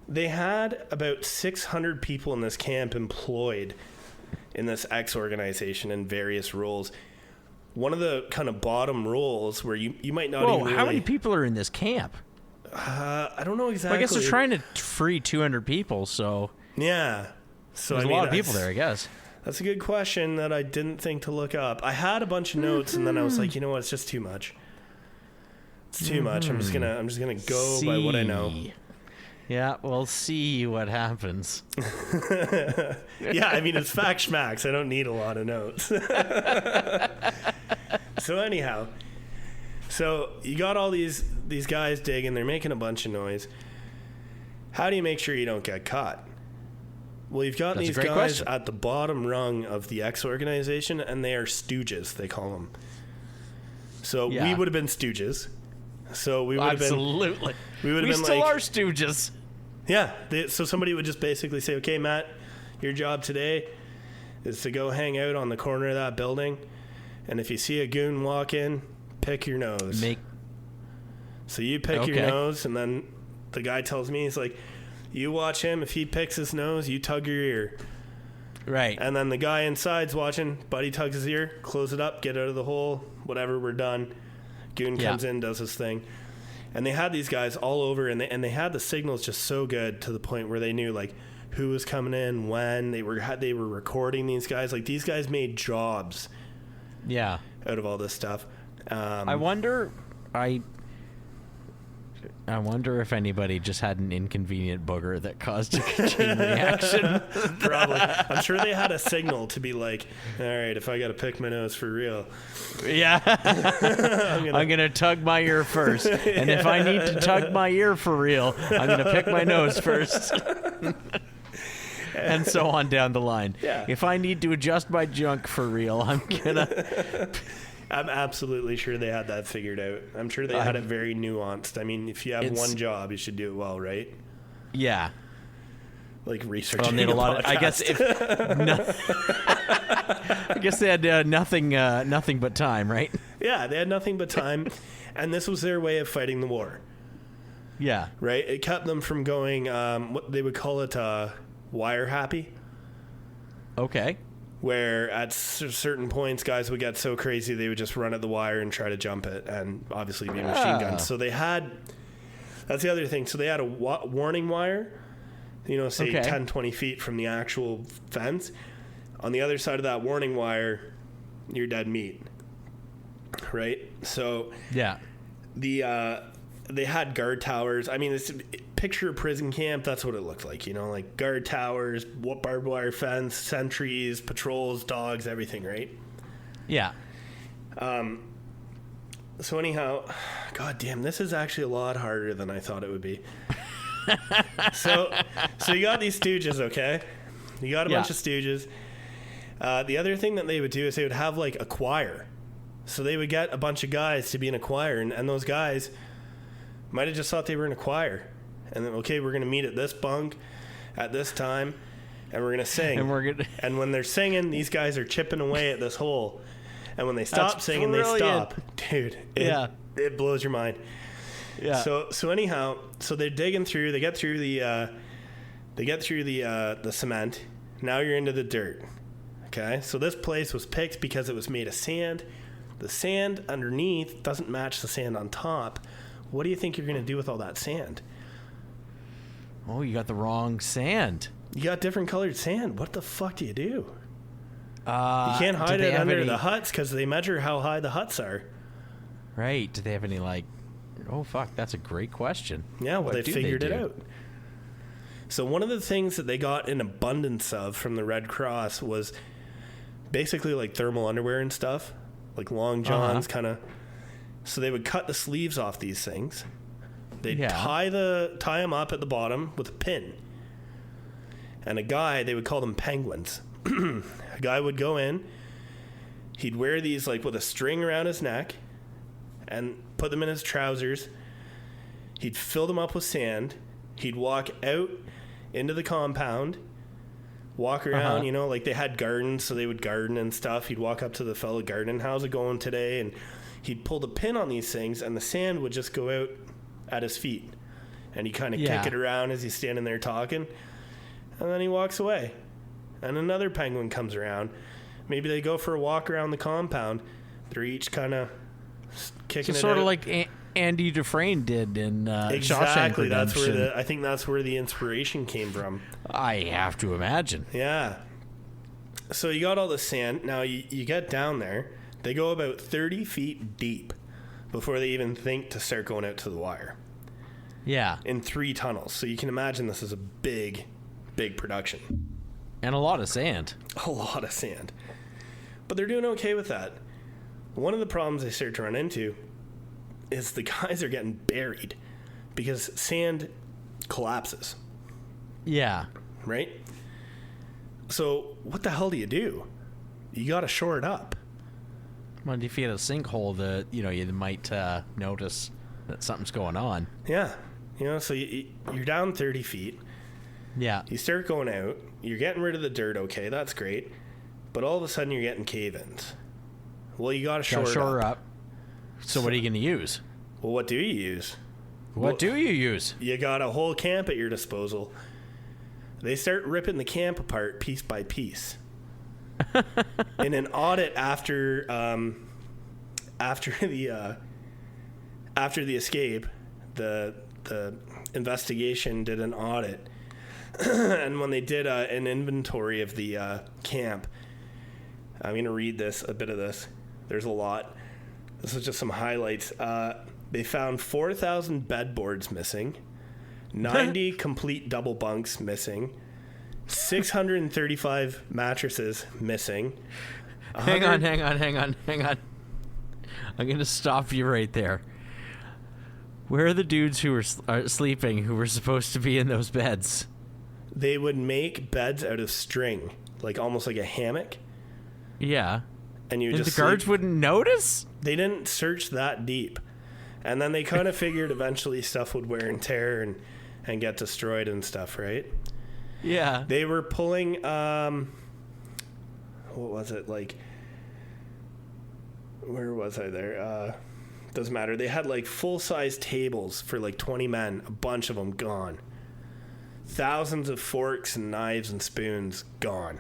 S2: They had about 600 people in this camp employed in this X organization in various roles. One of the kind of bottom roles where you might not even
S1: how many people are in this camp?
S2: I don't know exactly.
S1: Well, I guess they're trying to free 200 people, so...
S2: Yeah. So
S1: there's a lot of people there, I guess.
S2: That's a good question that I didn't think to look up. I had a bunch of notes, and then I was like, you know what? It's just too much. It's too much. I'm just gonna go by what I know.
S1: Yeah, we'll see what happens.
S2: Yeah, I mean, it's fact schmacks. I don't need a lot of notes. So anyhow, you got all these guys digging. They're making a bunch of noise. How do you make sure you don't get caught? Well, you've got these guys at the bottom rung of the X organization, and they are stooges, they call them. So we would have been stooges. So we would have been...
S1: Absolutely.
S2: We
S1: still are stooges.
S2: Yeah. So somebody would just basically say, okay, Matt, your job today is to go hang out on the corner of that building, and if you see a goon walk in, pick your nose. So you pick your nose, and then the guy tells me, he's like, you watch him. If he picks his nose, you tug your ear.
S1: Right.
S2: And then the guy inside's watching. Buddy tugs his ear, close it up, get out of the hole, whatever, we're done. Goon comes in, does his thing. And they had these guys all over, and they had the signals just so good to the point where they knew like who was coming in, when they were recording these guys. Like these guys made jobs. Yeah. Out of all this stuff.
S1: I wonder.
S3: I wonder if anybody just had an inconvenient booger that caused a chain reaction.
S2: Probably. I'm sure they had a signal to be like, all right, if I got to pick my nose for real.
S3: Yeah. I'm going to tug my ear first. And if I need to tug my ear for real, I'm going to pick my nose first. And so on down the line.
S2: Yeah.
S3: If I need to adjust my junk for real, I'm going to...
S2: I'm absolutely sure they had that figured out. I'm sure they had it very nuanced. I mean, if you have one job, you should do it well, right?
S3: Yeah.
S2: Like researching
S3: a lot of, I guess I guess they had nothing but time, right?
S2: Yeah, they had nothing but time, and this was their way of fighting the war.
S3: Yeah.
S2: Right? It kept them from going, what they would call it, wire happy.
S3: Okay.
S2: Where at certain points, guys would get so crazy they would just run at the wire and try to jump it, and obviously be machine guns. So they had, that's the other thing. So they had a warning wire, say 10, 20 feet from the actual fence. On the other side of that warning wire, you're dead meat. Right? So
S3: yeah,
S2: they had guard towers. I mean, picture a prison camp. That's what it looked like, like guard towers, barbed wire fence, sentries, patrols, dogs, everything, right?
S3: Yeah.
S2: So anyhow, god damn, this is actually a lot harder than I thought it would be. So you got these stooges, okay? You got a bunch of stooges. The other thing that they would do is they would have like a choir. So they would get a bunch of guys to be in a choir, and those guys might have just thought they were in a choir. And then, okay, we're going to meet at this bunk at this time, and we're going to sing. And when they're singing, these guys are chipping away at this hole. And when they stop singing, they stop. Dude, it blows your mind. Yeah. So anyhow, so they're digging through. They get through the cement. Now you're into the dirt. Okay. So this place was picked because it was made of sand. The sand underneath doesn't match the sand on top. What do you think you're going to do with all that sand?
S3: Oh, you got the wrong sand.
S2: You got different colored sand. What the fuck do you do? You can't hide it under the huts because they measure how high the huts are.
S3: Right. Do they have any oh, fuck, that's a great question.
S2: Yeah, well, they figured it out. So one of the things that they got in abundance of from the Red Cross was basically like thermal underwear and stuff, like long johns kind of. So they would cut the sleeves off these things. They'd tie them up at the bottom with a pin. And a guy, they would call them penguins. A guy would go in. He'd wear these like with a string around his neck and put them in his trousers. He'd fill them up with sand. He'd walk out into the compound, walk around, like they had gardens, so they would garden and stuff. He'd walk up to the fellow garden, how's it going today? And he'd pull the pin on these things, and the sand would just go out at his feet. And he'd kind of kick it around as he's standing there talking. And then he walks away. And another penguin comes around. Maybe they go for a walk around the compound. They're each kind of kicking it out.
S3: Sort of like Andy Dufresne did in
S2: exactly.
S3: Shawshank Redemption.
S2: I think that's where the inspiration came from.
S3: I have to imagine.
S2: Yeah. So you got all the sand. Now you get down there. They go about 30 feet deep before they even think to start going out to the wire.
S3: Yeah.
S2: In 3 tunnels. So you can imagine this is a big production.
S3: And a lot of sand.
S2: A lot of sand. But they're doing okay with that. One of the problems they start to run into is the guys are getting buried because sand collapses.
S3: Yeah.
S2: Right? So what the hell do? You got to shore it up.
S3: Well, if you had a sinkhole, you might notice that something's going on.
S2: Yeah. So you're down 30 feet.
S3: Yeah.
S2: You start going out. You're getting rid of the dirt. Okay, that's great. But all of a sudden, you're getting cave-ins. Well, you got to shore it up.
S3: So what are you going to use?
S2: Well, what do you use?
S3: What do you use?
S2: You got a whole camp at your disposal. They start ripping the camp apart piece by piece. In an audit after the escape, the investigation did an audit, and when they did an inventory of the camp, I'm going to read a bit of this. There's a lot. This is just some highlights. They found 4,000 bedboards missing, 90 complete double bunks missing, 635 mattresses missing.
S3: Hang on. I'm going to stop you right there. Where are the dudes who are sleeping who were supposed to be in those beds?
S2: They would make beds out of string, like almost like a hammock.
S3: Yeah.
S2: And you just
S3: the guards
S2: sleep.
S3: wouldn't notice?
S2: They didn't search that deep. And then they kind of figured eventually stuff would wear and tear and get destroyed and stuff, right?
S3: Yeah.
S2: They were pulling, what was it, like, where was I there? Doesn't matter. They had like full-size tables for like 20 men, a bunch of them gone. Thousands of forks and knives and spoons gone.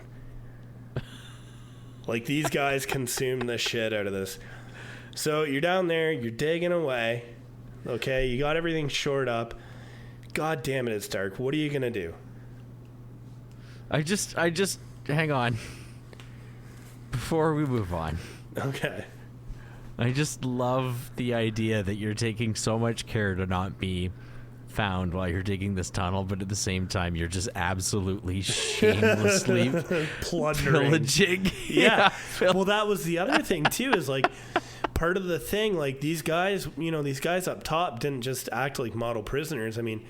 S2: Like, these guys consumed the shit out of this. So you're down there, you're digging away, okay? You got everything shored up. God damn it, it's dark. What are you gonna do?
S3: I just hang on. Before we move on.
S2: Okay.
S3: I just love the idea that you're taking so much care to not be found while you're digging this tunnel, but at the same time you're just absolutely shamelessly
S2: plundering.
S3: Pillaging.
S2: Yeah. Well, that was the other thing too, is like part of the thing, like these guys, these guys up top didn't just act like model prisoners. I mean,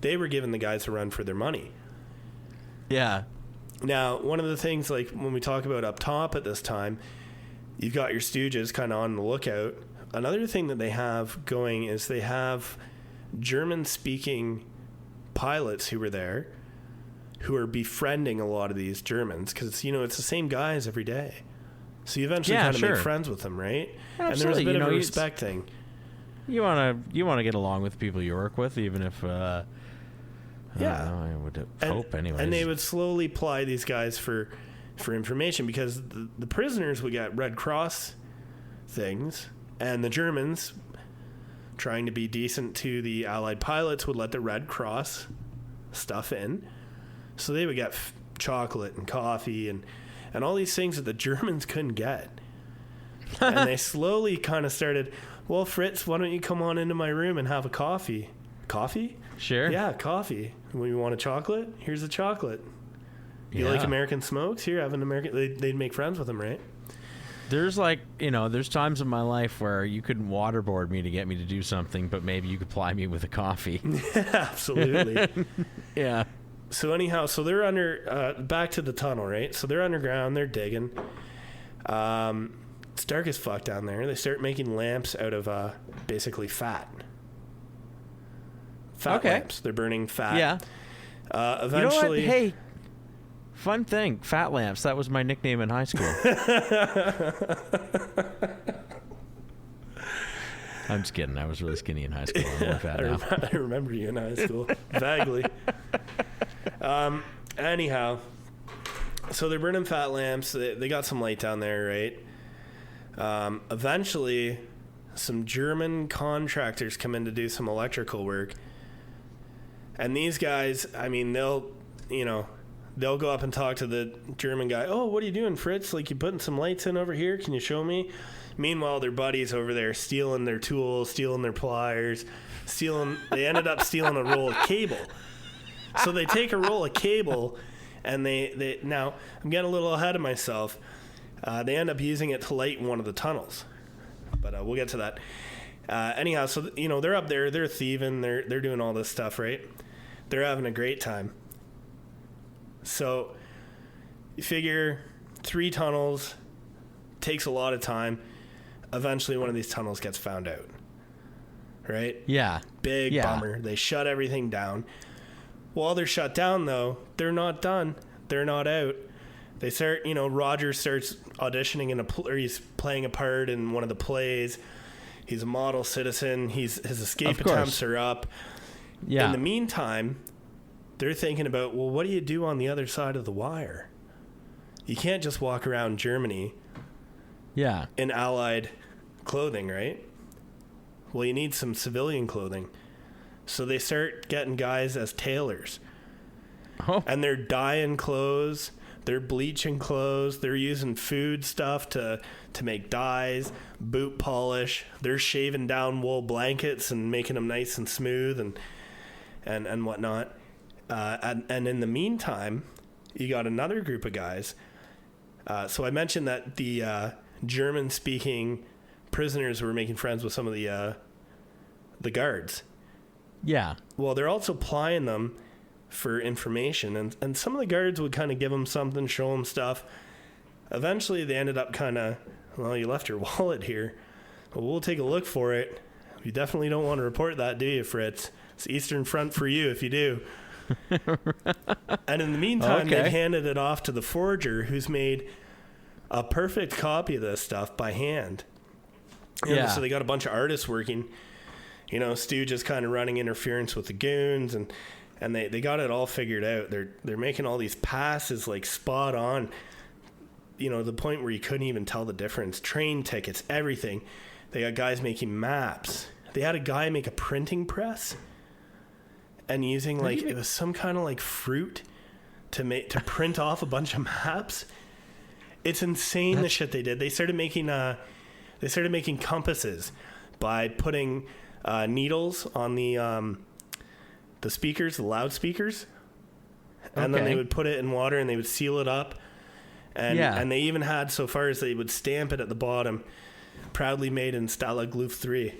S2: they were giving the guys a run for their money.
S3: Yeah.
S2: Now, one of the things, like when we talk about up top at this time, you've got your stooges kind of on the lookout. Another thing that they have going is they have German-speaking pilots who were there who are befriending a lot of these Germans because, it's the same guys every day. So you eventually kind of make friends with them, right?
S3: Absolutely.
S2: And there was a bit of a respect thing.
S3: You want to get along with people you work with, even if... I would hope anyways.
S2: And they would slowly ply these guys for information because the prisoners would get Red Cross things, and the Germans, trying to be decent to the Allied pilots, would let the Red Cross stuff in. So they would get chocolate and coffee and all these things that the Germans couldn't get. And they slowly kind of started, well, Fritz, why don't you come on into my room and have a coffee? Coffee?
S3: Sure.
S2: Yeah, coffee. When you want a chocolate, here's a chocolate. You like American smokes? Here, have an American... They'd make friends with them, right?
S3: There's there's times in my life where you couldn't waterboard me to get me to do something, but maybe you could ply me with a coffee.
S2: Absolutely.
S3: Yeah.
S2: So anyhow, they're under... back to the tunnel, right? So they're underground. They're digging. It's dark as fuck down there. They start making lamps out of basically fat. Fat lamps. They're burning fat.
S3: Yeah.
S2: Eventually...
S3: You know what? Hey, fun thing. Fat lamps. That was my nickname in high school. I'm just kidding. I was really skinny in high school. I'm really fat now.
S2: I remember you in high school. Vaguely. Anyhow, so they're burning fat lamps. They got some light down there, right? Eventually, some German contractors come in to do some electrical work. And these guys, I mean, they'll go up and talk to the German guy. Oh, what are you doing, Fritz? Like, you putting some lights in over here? Can you show me? Meanwhile, their buddies over there stealing their tools, stealing their pliers, they ended up stealing a roll of cable. So they take a roll of cable, and they now, I'm getting a little ahead of myself. They end up using it to light one of the tunnels. But we'll get to that. Anyhow, so, they're up there, they're thieving, they're doing all this stuff, right? They're having a great time. So you figure 3 tunnels, takes a lot of time. Eventually one of these tunnels gets found out. Right?
S3: Yeah.
S2: Big bummer. They shut everything down. While they're shut down, though, they're not done. They're not out. They start, Roger starts auditioning or he's playing a part in one of the plays. He's a model citizen. His escape attempts are up. Yeah. In the meantime, they're thinking about, well, what do you do on the other side of the wire? You can't just walk around Germany in Allied clothing, right? Well, you need some civilian clothing. So they start getting guys as tailors. Oh. And they're dyeing clothes. They're bleaching clothes. They're using food stuff to make dyes, boot polish. They're shaving down wool blankets and making them nice and smooth and whatnot. And in the meantime, you got another group of guys. So I mentioned that the German-speaking prisoners were making friends with some of the guards.
S3: Yeah.
S2: Well, they're also plying them for information, and some of the guards would kind of give them something, show them stuff. Eventually, they ended up kind of, well, you left your wallet here. Well, we'll take a look for it. You definitely don't want to report that, do you, Fritz? It's Eastern Front for you if you do. And in the meantime,
S3: Okay.
S2: they've handed it off to the forger, who's made a perfect copy of this stuff by hand.
S3: Yeah.
S2: So they got a bunch of artists working. You know, Stu just kind of running interference with the goons, and they got it all figured out. They're making all these passes like spot on. You know, the point where you couldn't even tell the difference. Train tickets, everything. They got guys making maps. They had a guy make a printing press and using like it was some kind of like fruit to print off a bunch of maps. It's insane the shit they did. They started making compasses by putting needles on the speakers, the loudspeakers, and then they would put it in water and they would seal it up. And they even had so far as they would stamp it at the bottom, proudly made in Stalag Luft 3.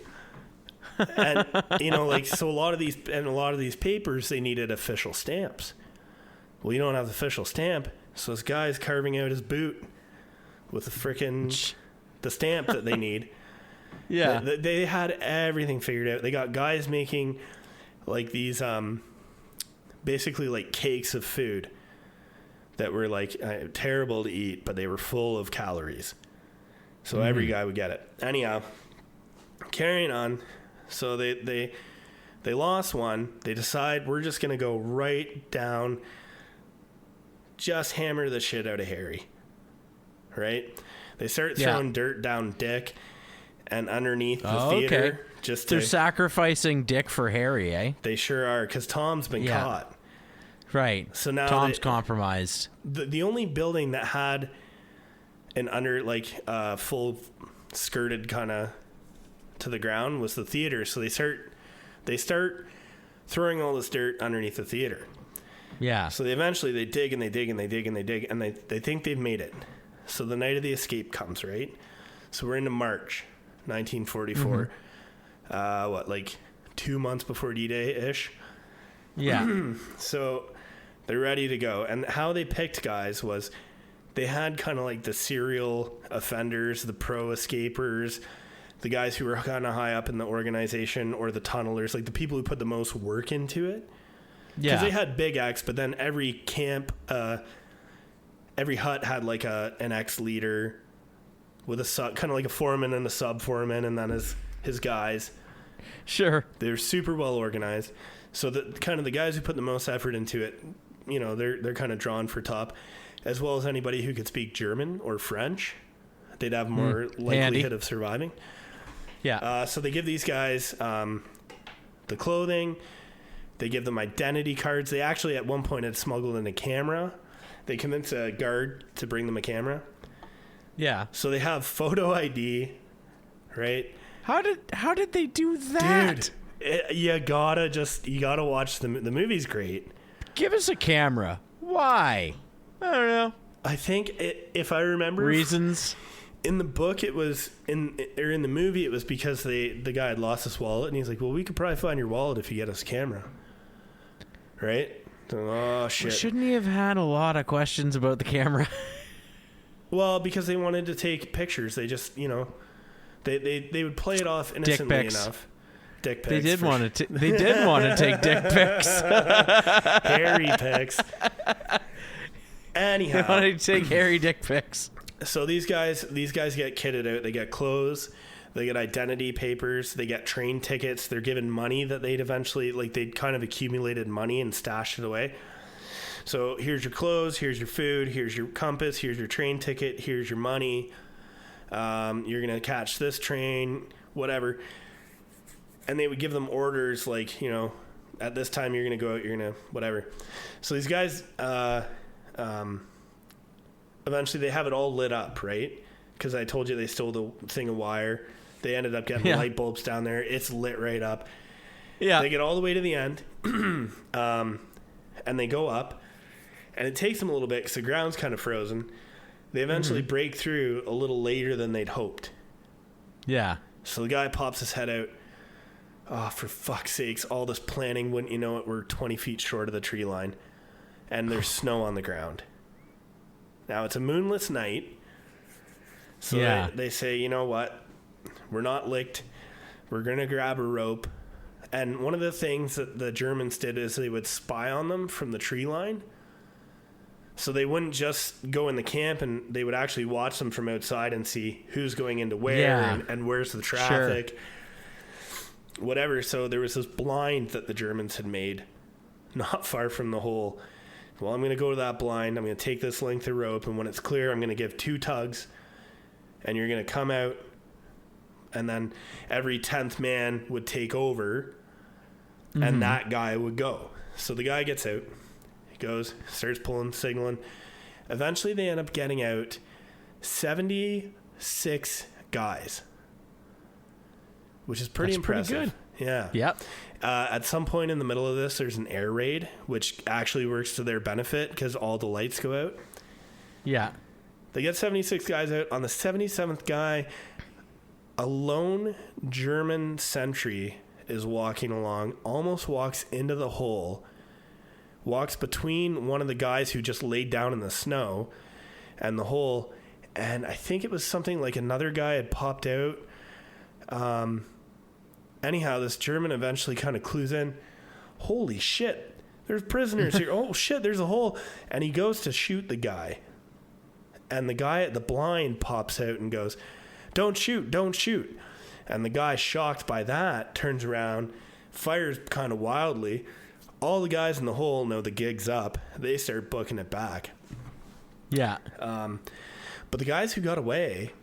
S2: And you know, like, so a lot of these papers, they needed official stamps. Well, you don't have the official stamp, so this guy's carving out his boot with the stamp that they need.
S3: Yeah.
S2: They had everything figured out. They got guys making like these basically like cakes of food that were like terrible to eat, but they were full of calories. So every guy would get it. Anyhow, carrying on. So they lost one. They decide we're just going to go right down, just hammer the shit out of Harry. Right? They start throwing dirt down Dick and underneath the theater.
S3: Okay. They're sacrificing Dick for Harry, eh?
S2: They sure are, because Tom's been caught.
S3: Right.
S2: So now
S3: Tom's compromised.
S2: The only building that had an full skirted kind of to the ground was the theater. So they start throwing all this dirt underneath the theater.
S3: Yeah.
S2: So they dig and they dig and they dig and they dig, and they think they've made it. So the night of the escape comes, right? So we're into March 1944. Like 2 months before D-Day-ish?
S3: Yeah.
S2: So they're ready to go. And how they picked guys was they had kind of like the serial offenders, the pro escapers, the guys who were kind of high up in the organization, or the tunnelers, like the people who put the most work into it.
S3: Yeah.
S2: Because they had big X, but then every camp, every hut had like an ex-leader with kind of like a foreman and a sub-foreman, and then his guys.
S3: Sure.
S2: They're super well organized. So the guys who put the most effort into it, you know, they're kind of drawn for top, as well as anybody who could speak German or French. They'd have more likelihood of surviving.
S3: Yeah.
S2: So they give these guys the clothing. They give them identity cards. They actually at one point had smuggled in a camera. They convinced a guard to bring them a camera.
S3: Yeah.
S2: So they have photo ID, right?
S3: How did they do that?
S2: Dude, you gotta watch the movie's great.
S3: Give us a camera. Why? I don't know.
S2: I think if I remember
S3: Reasons.
S2: in the book, it was in the movie, it was because the guy had lost his wallet, and he's like, well, we could probably find your wallet if you get us a camera. Right? Oh shit.
S3: Shouldn't he have had a lot of questions about the camera?
S2: Well, because they wanted to take pictures. They just, you know, they would play it off innocently enough. Dick pics.
S3: They did want to take dick pics.
S2: Hairy pics. Anyhow,
S3: They wanted to take hairy dick pics.
S2: So these guys get kitted out. They get clothes. They get identity papers. They get train tickets. They're given money that they'd kind of accumulated money and stashed it away. So here's your clothes. Here's your food. Here's your compass. Here's your train ticket. Here's your money. You're gonna catch this train, whatever. And they would give them orders like, you know, at this time you're gonna go out. You're gonna whatever. So these guys eventually they have it all lit up, right? Because I told you they stole the thing of wire. They ended up getting light bulbs down there. It's lit right up.
S3: Yeah.
S2: They get all the way to the end, and they go up, and it takes them a little bit because the ground's kind of frozen. They eventually break through a little later than they'd hoped.
S3: Yeah.
S2: So the guy pops his head out. Oh, for fuck's sakes, all this planning, wouldn't you know it, we're 20 feet short of the tree line, and there's snow on the ground. Now, it's a moonless night, so they say, you know what, we're not licked, we're going to grab a rope. And one of the things that the Germans did is they would spy on them from the tree line. So they wouldn't just go in the camp, and they would actually watch them from outside and see who's going into where and where's the traffic, whatever. So there was this blind that the Germans had made not far from the hole. Well, I'm going to go to that blind. I'm going to take this length of rope, and when it's clear, I'm going to give 2 tugs, and you're going to come out, and then every 10th man would take over, and that guy would go. So the guy gets out. Goes, starts pulling, signaling. Eventually they end up getting out 76 guys, which is pretty impressive.
S3: Pretty good.
S2: Yeah.
S3: Yep.
S2: At some point in the middle of this, there's an air raid, which actually works to their benefit because all the lights go out.
S3: Yeah.
S2: They get 76 guys out. On the 77th guy, a lone German sentry is walking along, almost walks into the hole, walks between one of the guys who just laid down in the snow and the hole, and I think it was something like another guy had popped out. Anyhow, this German eventually kind of clues in, holy shit, there's prisoners here. Oh shit, there's a hole. And he goes to shoot the guy. And the guy at the blind pops out and goes, don't shoot, don't shoot. And the guy, shocked by that, turns around, fires kind of wildly. All the guys in the hole know the gig's up. They start booking it back.
S3: Yeah.
S2: But the guys who got away,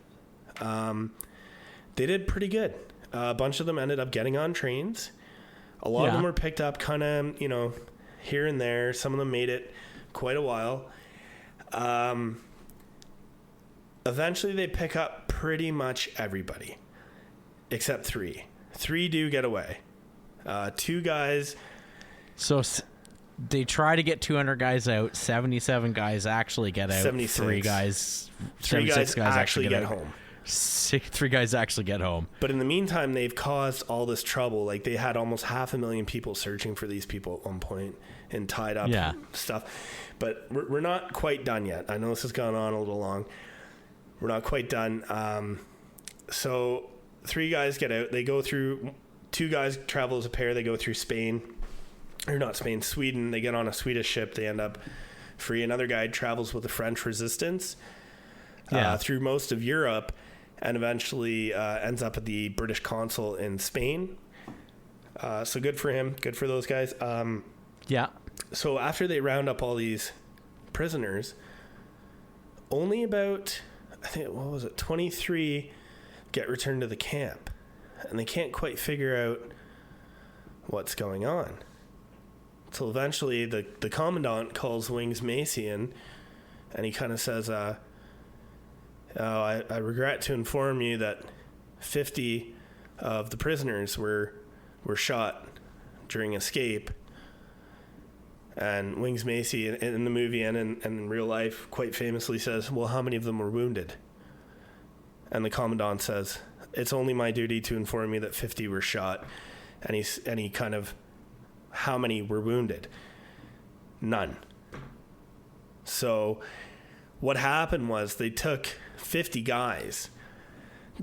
S2: they did pretty good. A bunch of them ended up getting on trains. A lot of them were picked up kind of, here and there. Some of them made it quite a while. Eventually they pick up pretty much everybody except 3. 3 do get away. 2 guys...
S3: So they try to get 200 guys out. 77 guys actually get out.
S2: 76.
S3: 3 guys
S2: actually get home.
S3: 3 guys actually get home.
S2: But in the meantime, they've caused all this trouble. Like, they had almost 500,000 people searching for these people at one point and tied up stuff. But we're not quite done yet. I know this has gone on a little long. We're not quite done. So 3 guys get out. They go through... 2 guys travel as a pair. They go through Spain. Or not Spain, Sweden. They get on a Swedish ship. They end up free. Another guy travels with the French resistance through most of Europe and eventually ends up at the British consul in Spain. So good for him. Good for those guys. So after they round up all these prisoners, only about, 23 get returned to the camp. And they can't quite figure out what's going on. So eventually the commandant calls Wings Macy in, and he kind of says, I regret to inform you that 50 of the prisoners were shot during escape. And Wings Macy in the movie and in real life quite famously says, well, how many of them were wounded? And the commandant says, it's only my duty to inform you that 50 were shot. And he kind of, how many were wounded? None. So what happened was they took 50 guys.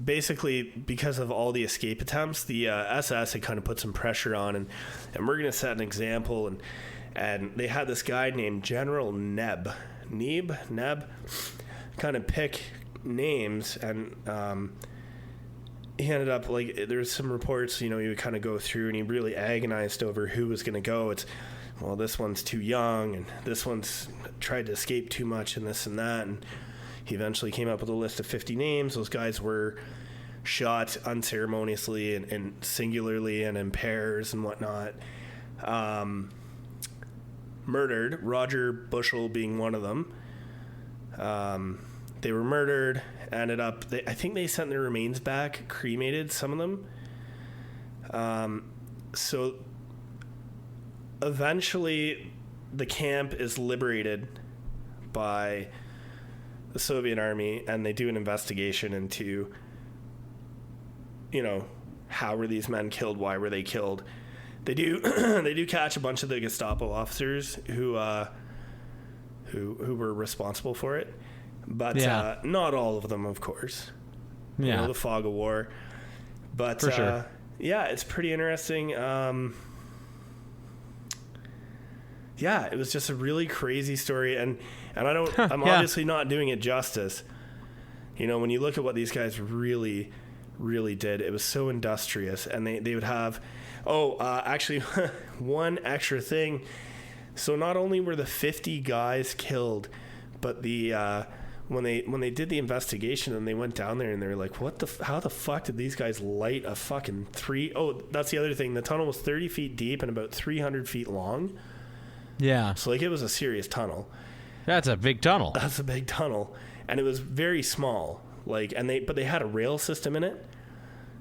S2: Basically, because of all the escape attempts, the SS had kind of put some pressure on, and we're going to set an example. And they had this guy named General Neb, kind of pick names, and he ended up, like, there's some reports, he would kind of go through and he really agonized over who was going to go. It's, well, this one's too young and this one's tried to escape too much and this and that. And he eventually came up with a list of 50 names. Those guys were shot unceremoniously and singularly and in pairs and whatnot. Murdered, Roger Bushell being one of them. They were murdered. Ended up, I think they sent their remains back, cremated some of them. So eventually, the camp is liberated by the Soviet army, and they do an investigation into, how were these men killed? Why were they killed? They do they do catch a bunch of the Gestapo officers who were responsible for it, but not all of them, of course.
S3: Yeah,
S2: the fog of war. But
S3: for sure.
S2: It's pretty interesting. It was just a really crazy story, and I'm obviously not doing it justice. When you look at what these guys really, really did, it was so industrious, and they would have, actually, one extra thing. So not only were the 50 guys killed, but the when they did the investigation and they went down there and they were like, how the fuck did these guys light a fucking that's the other thing. The tunnel was 30 feet deep and about 300 feet long.
S3: Yeah.
S2: So it was a serious tunnel.
S3: That's a big tunnel.
S2: That's a big tunnel. And it was very small. But they had a rail system in it.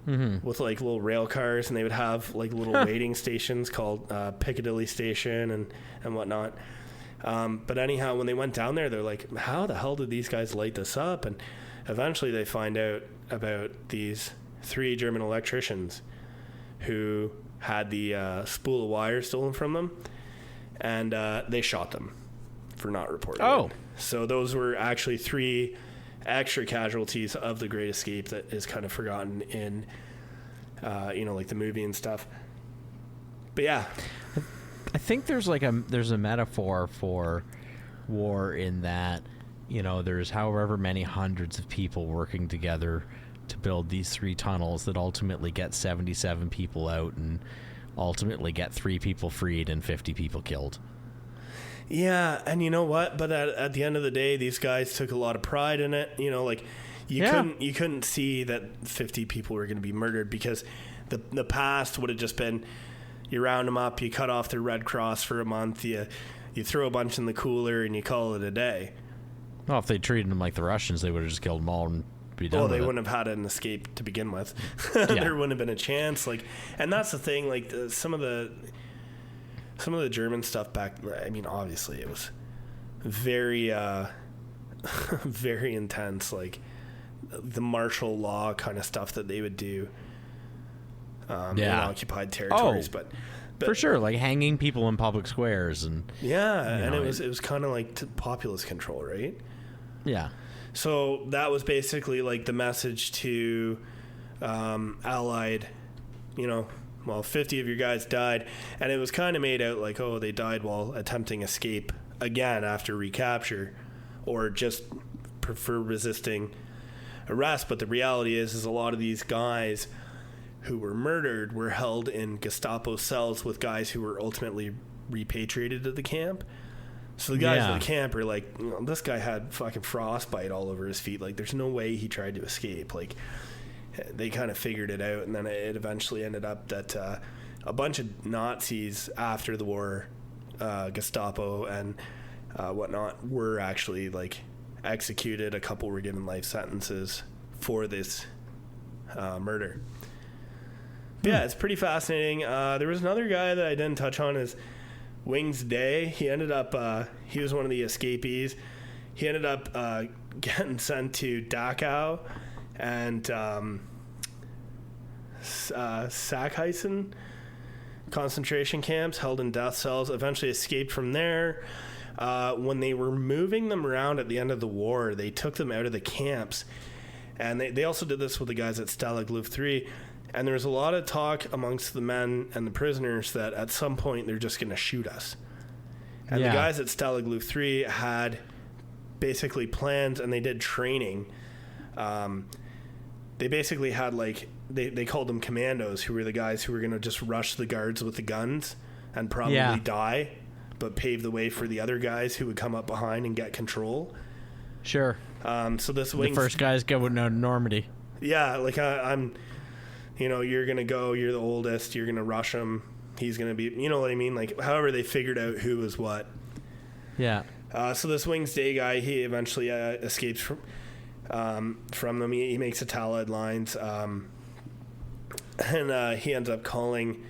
S2: Mm-hmm. With little rail cars, and they would have little waiting stations called Piccadilly Station and whatnot. But anyhow, when they went down there, they're like, how the hell did these guys light this up? And eventually they find out about these 3 German electricians who had the spool of wire stolen from them, and they shot them for not reporting it. So those were actually 3 extra casualties of the Great Escape that is kind of forgotten in, the movie and stuff. But yeah.
S3: I think there's a metaphor for war in that, there's however many hundreds of people working together to build these 3 tunnels that ultimately get 77 people out and ultimately get 3 people freed and 50 people killed.
S2: Yeah, and you know what? But at the end of the day, these guys took a lot of pride in it. You couldn't see that 50 people were going to be murdered, because the past would have just been, you round them up, you cut off their Red Cross for a month, you throw a bunch in the cooler, and you call it a day.
S3: Well, if they treated them like the Russians, they would have just killed them all and be done with it.
S2: They wouldn't have had an escape to begin with. There wouldn't have been a chance. And that's the thing. Some of the German stuff back, obviously it was very, very intense. The martial law kind of stuff that they would do in occupied territories. But
S3: for sure, hanging people in public squares and
S2: it was kind of populace control, right?
S3: Yeah.
S2: So that was basically the message to Allied, 50 of your guys died, and it was kind of made out they died while attempting escape again after recapture, or just for resisting arrest. But the reality is a lot of these guys who were murdered were held in Gestapo cells with guys who were ultimately repatriated to the camp. So the guys at the camp are like, this guy had fucking frostbite all over his feet. There's no way he tried to escape. They kind of figured it out, and then it eventually ended up that a bunch of Nazis after the war, Gestapo and whatnot, were actually executed. A couple were given life sentences for this murder. But yeah, it's pretty fascinating. There was another guy that I didn't touch on, is Wings Day. He ended up, he was one of the escapees. He ended up getting sent to Dachau and Sachsenhausen concentration camps, held in death cells, eventually escaped from there. When they were moving them around at the end of the war, they took them out of the camps, and they also did this with the guys at Stalag Luft 3, and there was a lot of talk amongst the men and the prisoners that at some point they're just going to shoot us. And the guys at Stalag Luft 3 had basically plans, and they did training. They basically had they called them commandos, who were the guys who were going to just rush the guards with the guns and probably die, but pave the way for the other guys who would come up behind and get control.
S3: Sure.
S2: So this
S3: the first guys going to Normandy.
S2: Yeah, I'm, you're going to go, you're the oldest, you're going to rush him. He's going to be, you know what I mean? However they figured out who was what.
S3: Yeah.
S2: So this Wings Day guy, he eventually escapes from them. He makes it to Allied lines, and he ends up calling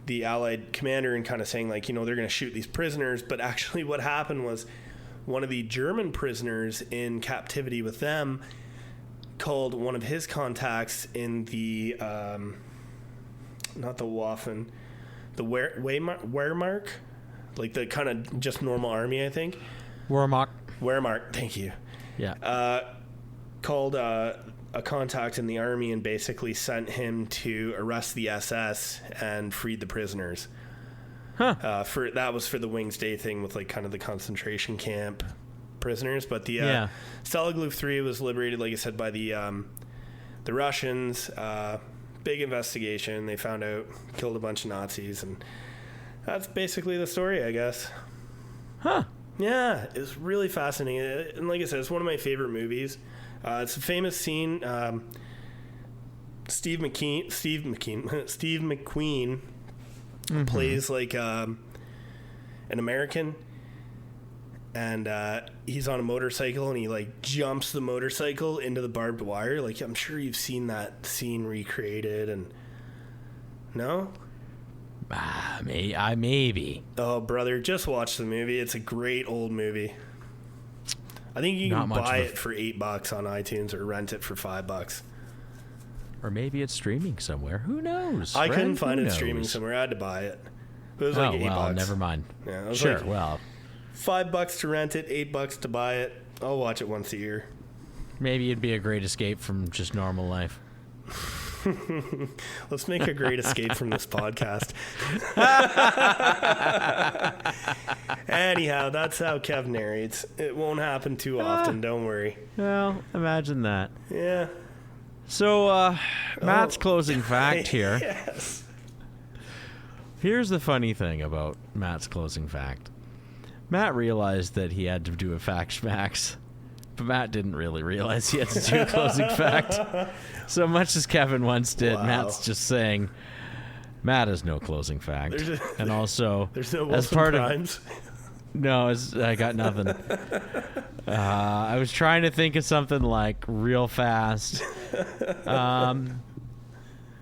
S2: the Allied commander and kind of saying, like, they're going to shoot these prisoners. But actually what happened was one of the German prisoners in captivity with them called one of his contacts in the, not the Waffen, the Wehrmacht, like the kind of just normal army, I think. Wehrmacht, thank you.
S3: Yeah.
S2: Called a contact in the army and basically sent him to arrest the SS and freed the prisoners.
S3: Huh.
S2: That was for the Wings Day thing with like kind of the concentration camp prisoners. But the Stalag Luft 3 was liberated, like I said, by the Russians. Big investigation. They found out, killed a bunch of Nazis, and that's basically the story, I guess.
S3: Huh.
S2: Yeah, it's really fascinating. And like I said, it's one of my favorite movies. It's a famous scene. Steve McQueen plays like an American, and he's on a motorcycle and he like jumps the motorcycle into the barbed wire. Like, I'm sure you've seen that scene recreated. And no?
S3: Maybe.
S2: Oh, brother, just watch the movie. It's a great old movie. I think you can buy it for $8 on iTunes or rent it for $5.
S3: Or maybe it's streaming somewhere. Who knows?
S2: I couldn't find it streaming somewhere. I had to buy it. It was like $8.
S3: Well, never mind.
S2: Yeah, it was
S3: sure.
S2: Like
S3: well,
S2: $5 to rent it, $8 to buy it. I'll watch it once a year.
S3: Maybe it'd be a great escape from just normal life.
S2: Let's make a great escape from this podcast. Anyhow, that's how Kev narrates. It won't happen too often, don't worry.
S3: Well, imagine that.
S2: Yeah.
S3: So, Matt's closing fact here.
S2: Yes.
S3: Here's the funny thing about Matt's closing fact. Matt realized that he had to do a fact schmax, but Matt didn't really realize he had to do a closing fact. So much as Kevin once did,
S2: Wow.
S3: Matt's just saying, Matt has no closing fact. And also,
S2: There's no
S3: as
S2: Wilson
S3: part
S2: Primes.
S3: of... No, I got nothing. I was trying to think of something like real fast.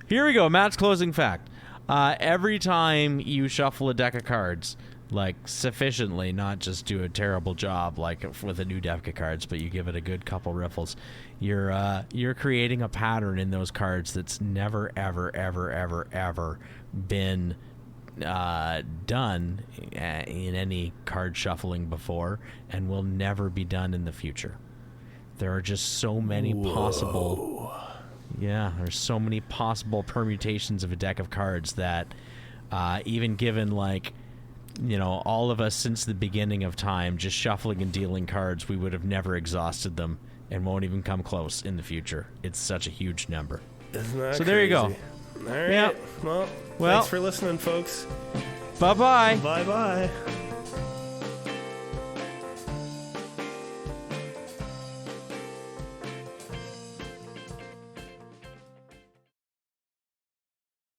S3: Here we go. Matt's closing fact. Every time you shuffle a deck of cards, like sufficiently, not just do a terrible job like with a new deck of cards, but you give it a good couple riffles, you're creating a pattern in those cards that's never, ever, ever, ever, ever been done in any card shuffling before, and will never be done in the future. There are just so many possible... Yeah, there's so many possible permutations of a deck of cards that even given, like, all of us since the beginning of time just shuffling and dealing cards, we would have never exhausted them and won't even come close in the future. It's such a huge number.
S2: Isn't that
S3: so
S2: crazy?
S3: there you go.
S2: All right.
S3: Yeah.
S2: Well, thanks for listening, folks.
S3: Bye-bye.
S2: Bye-bye.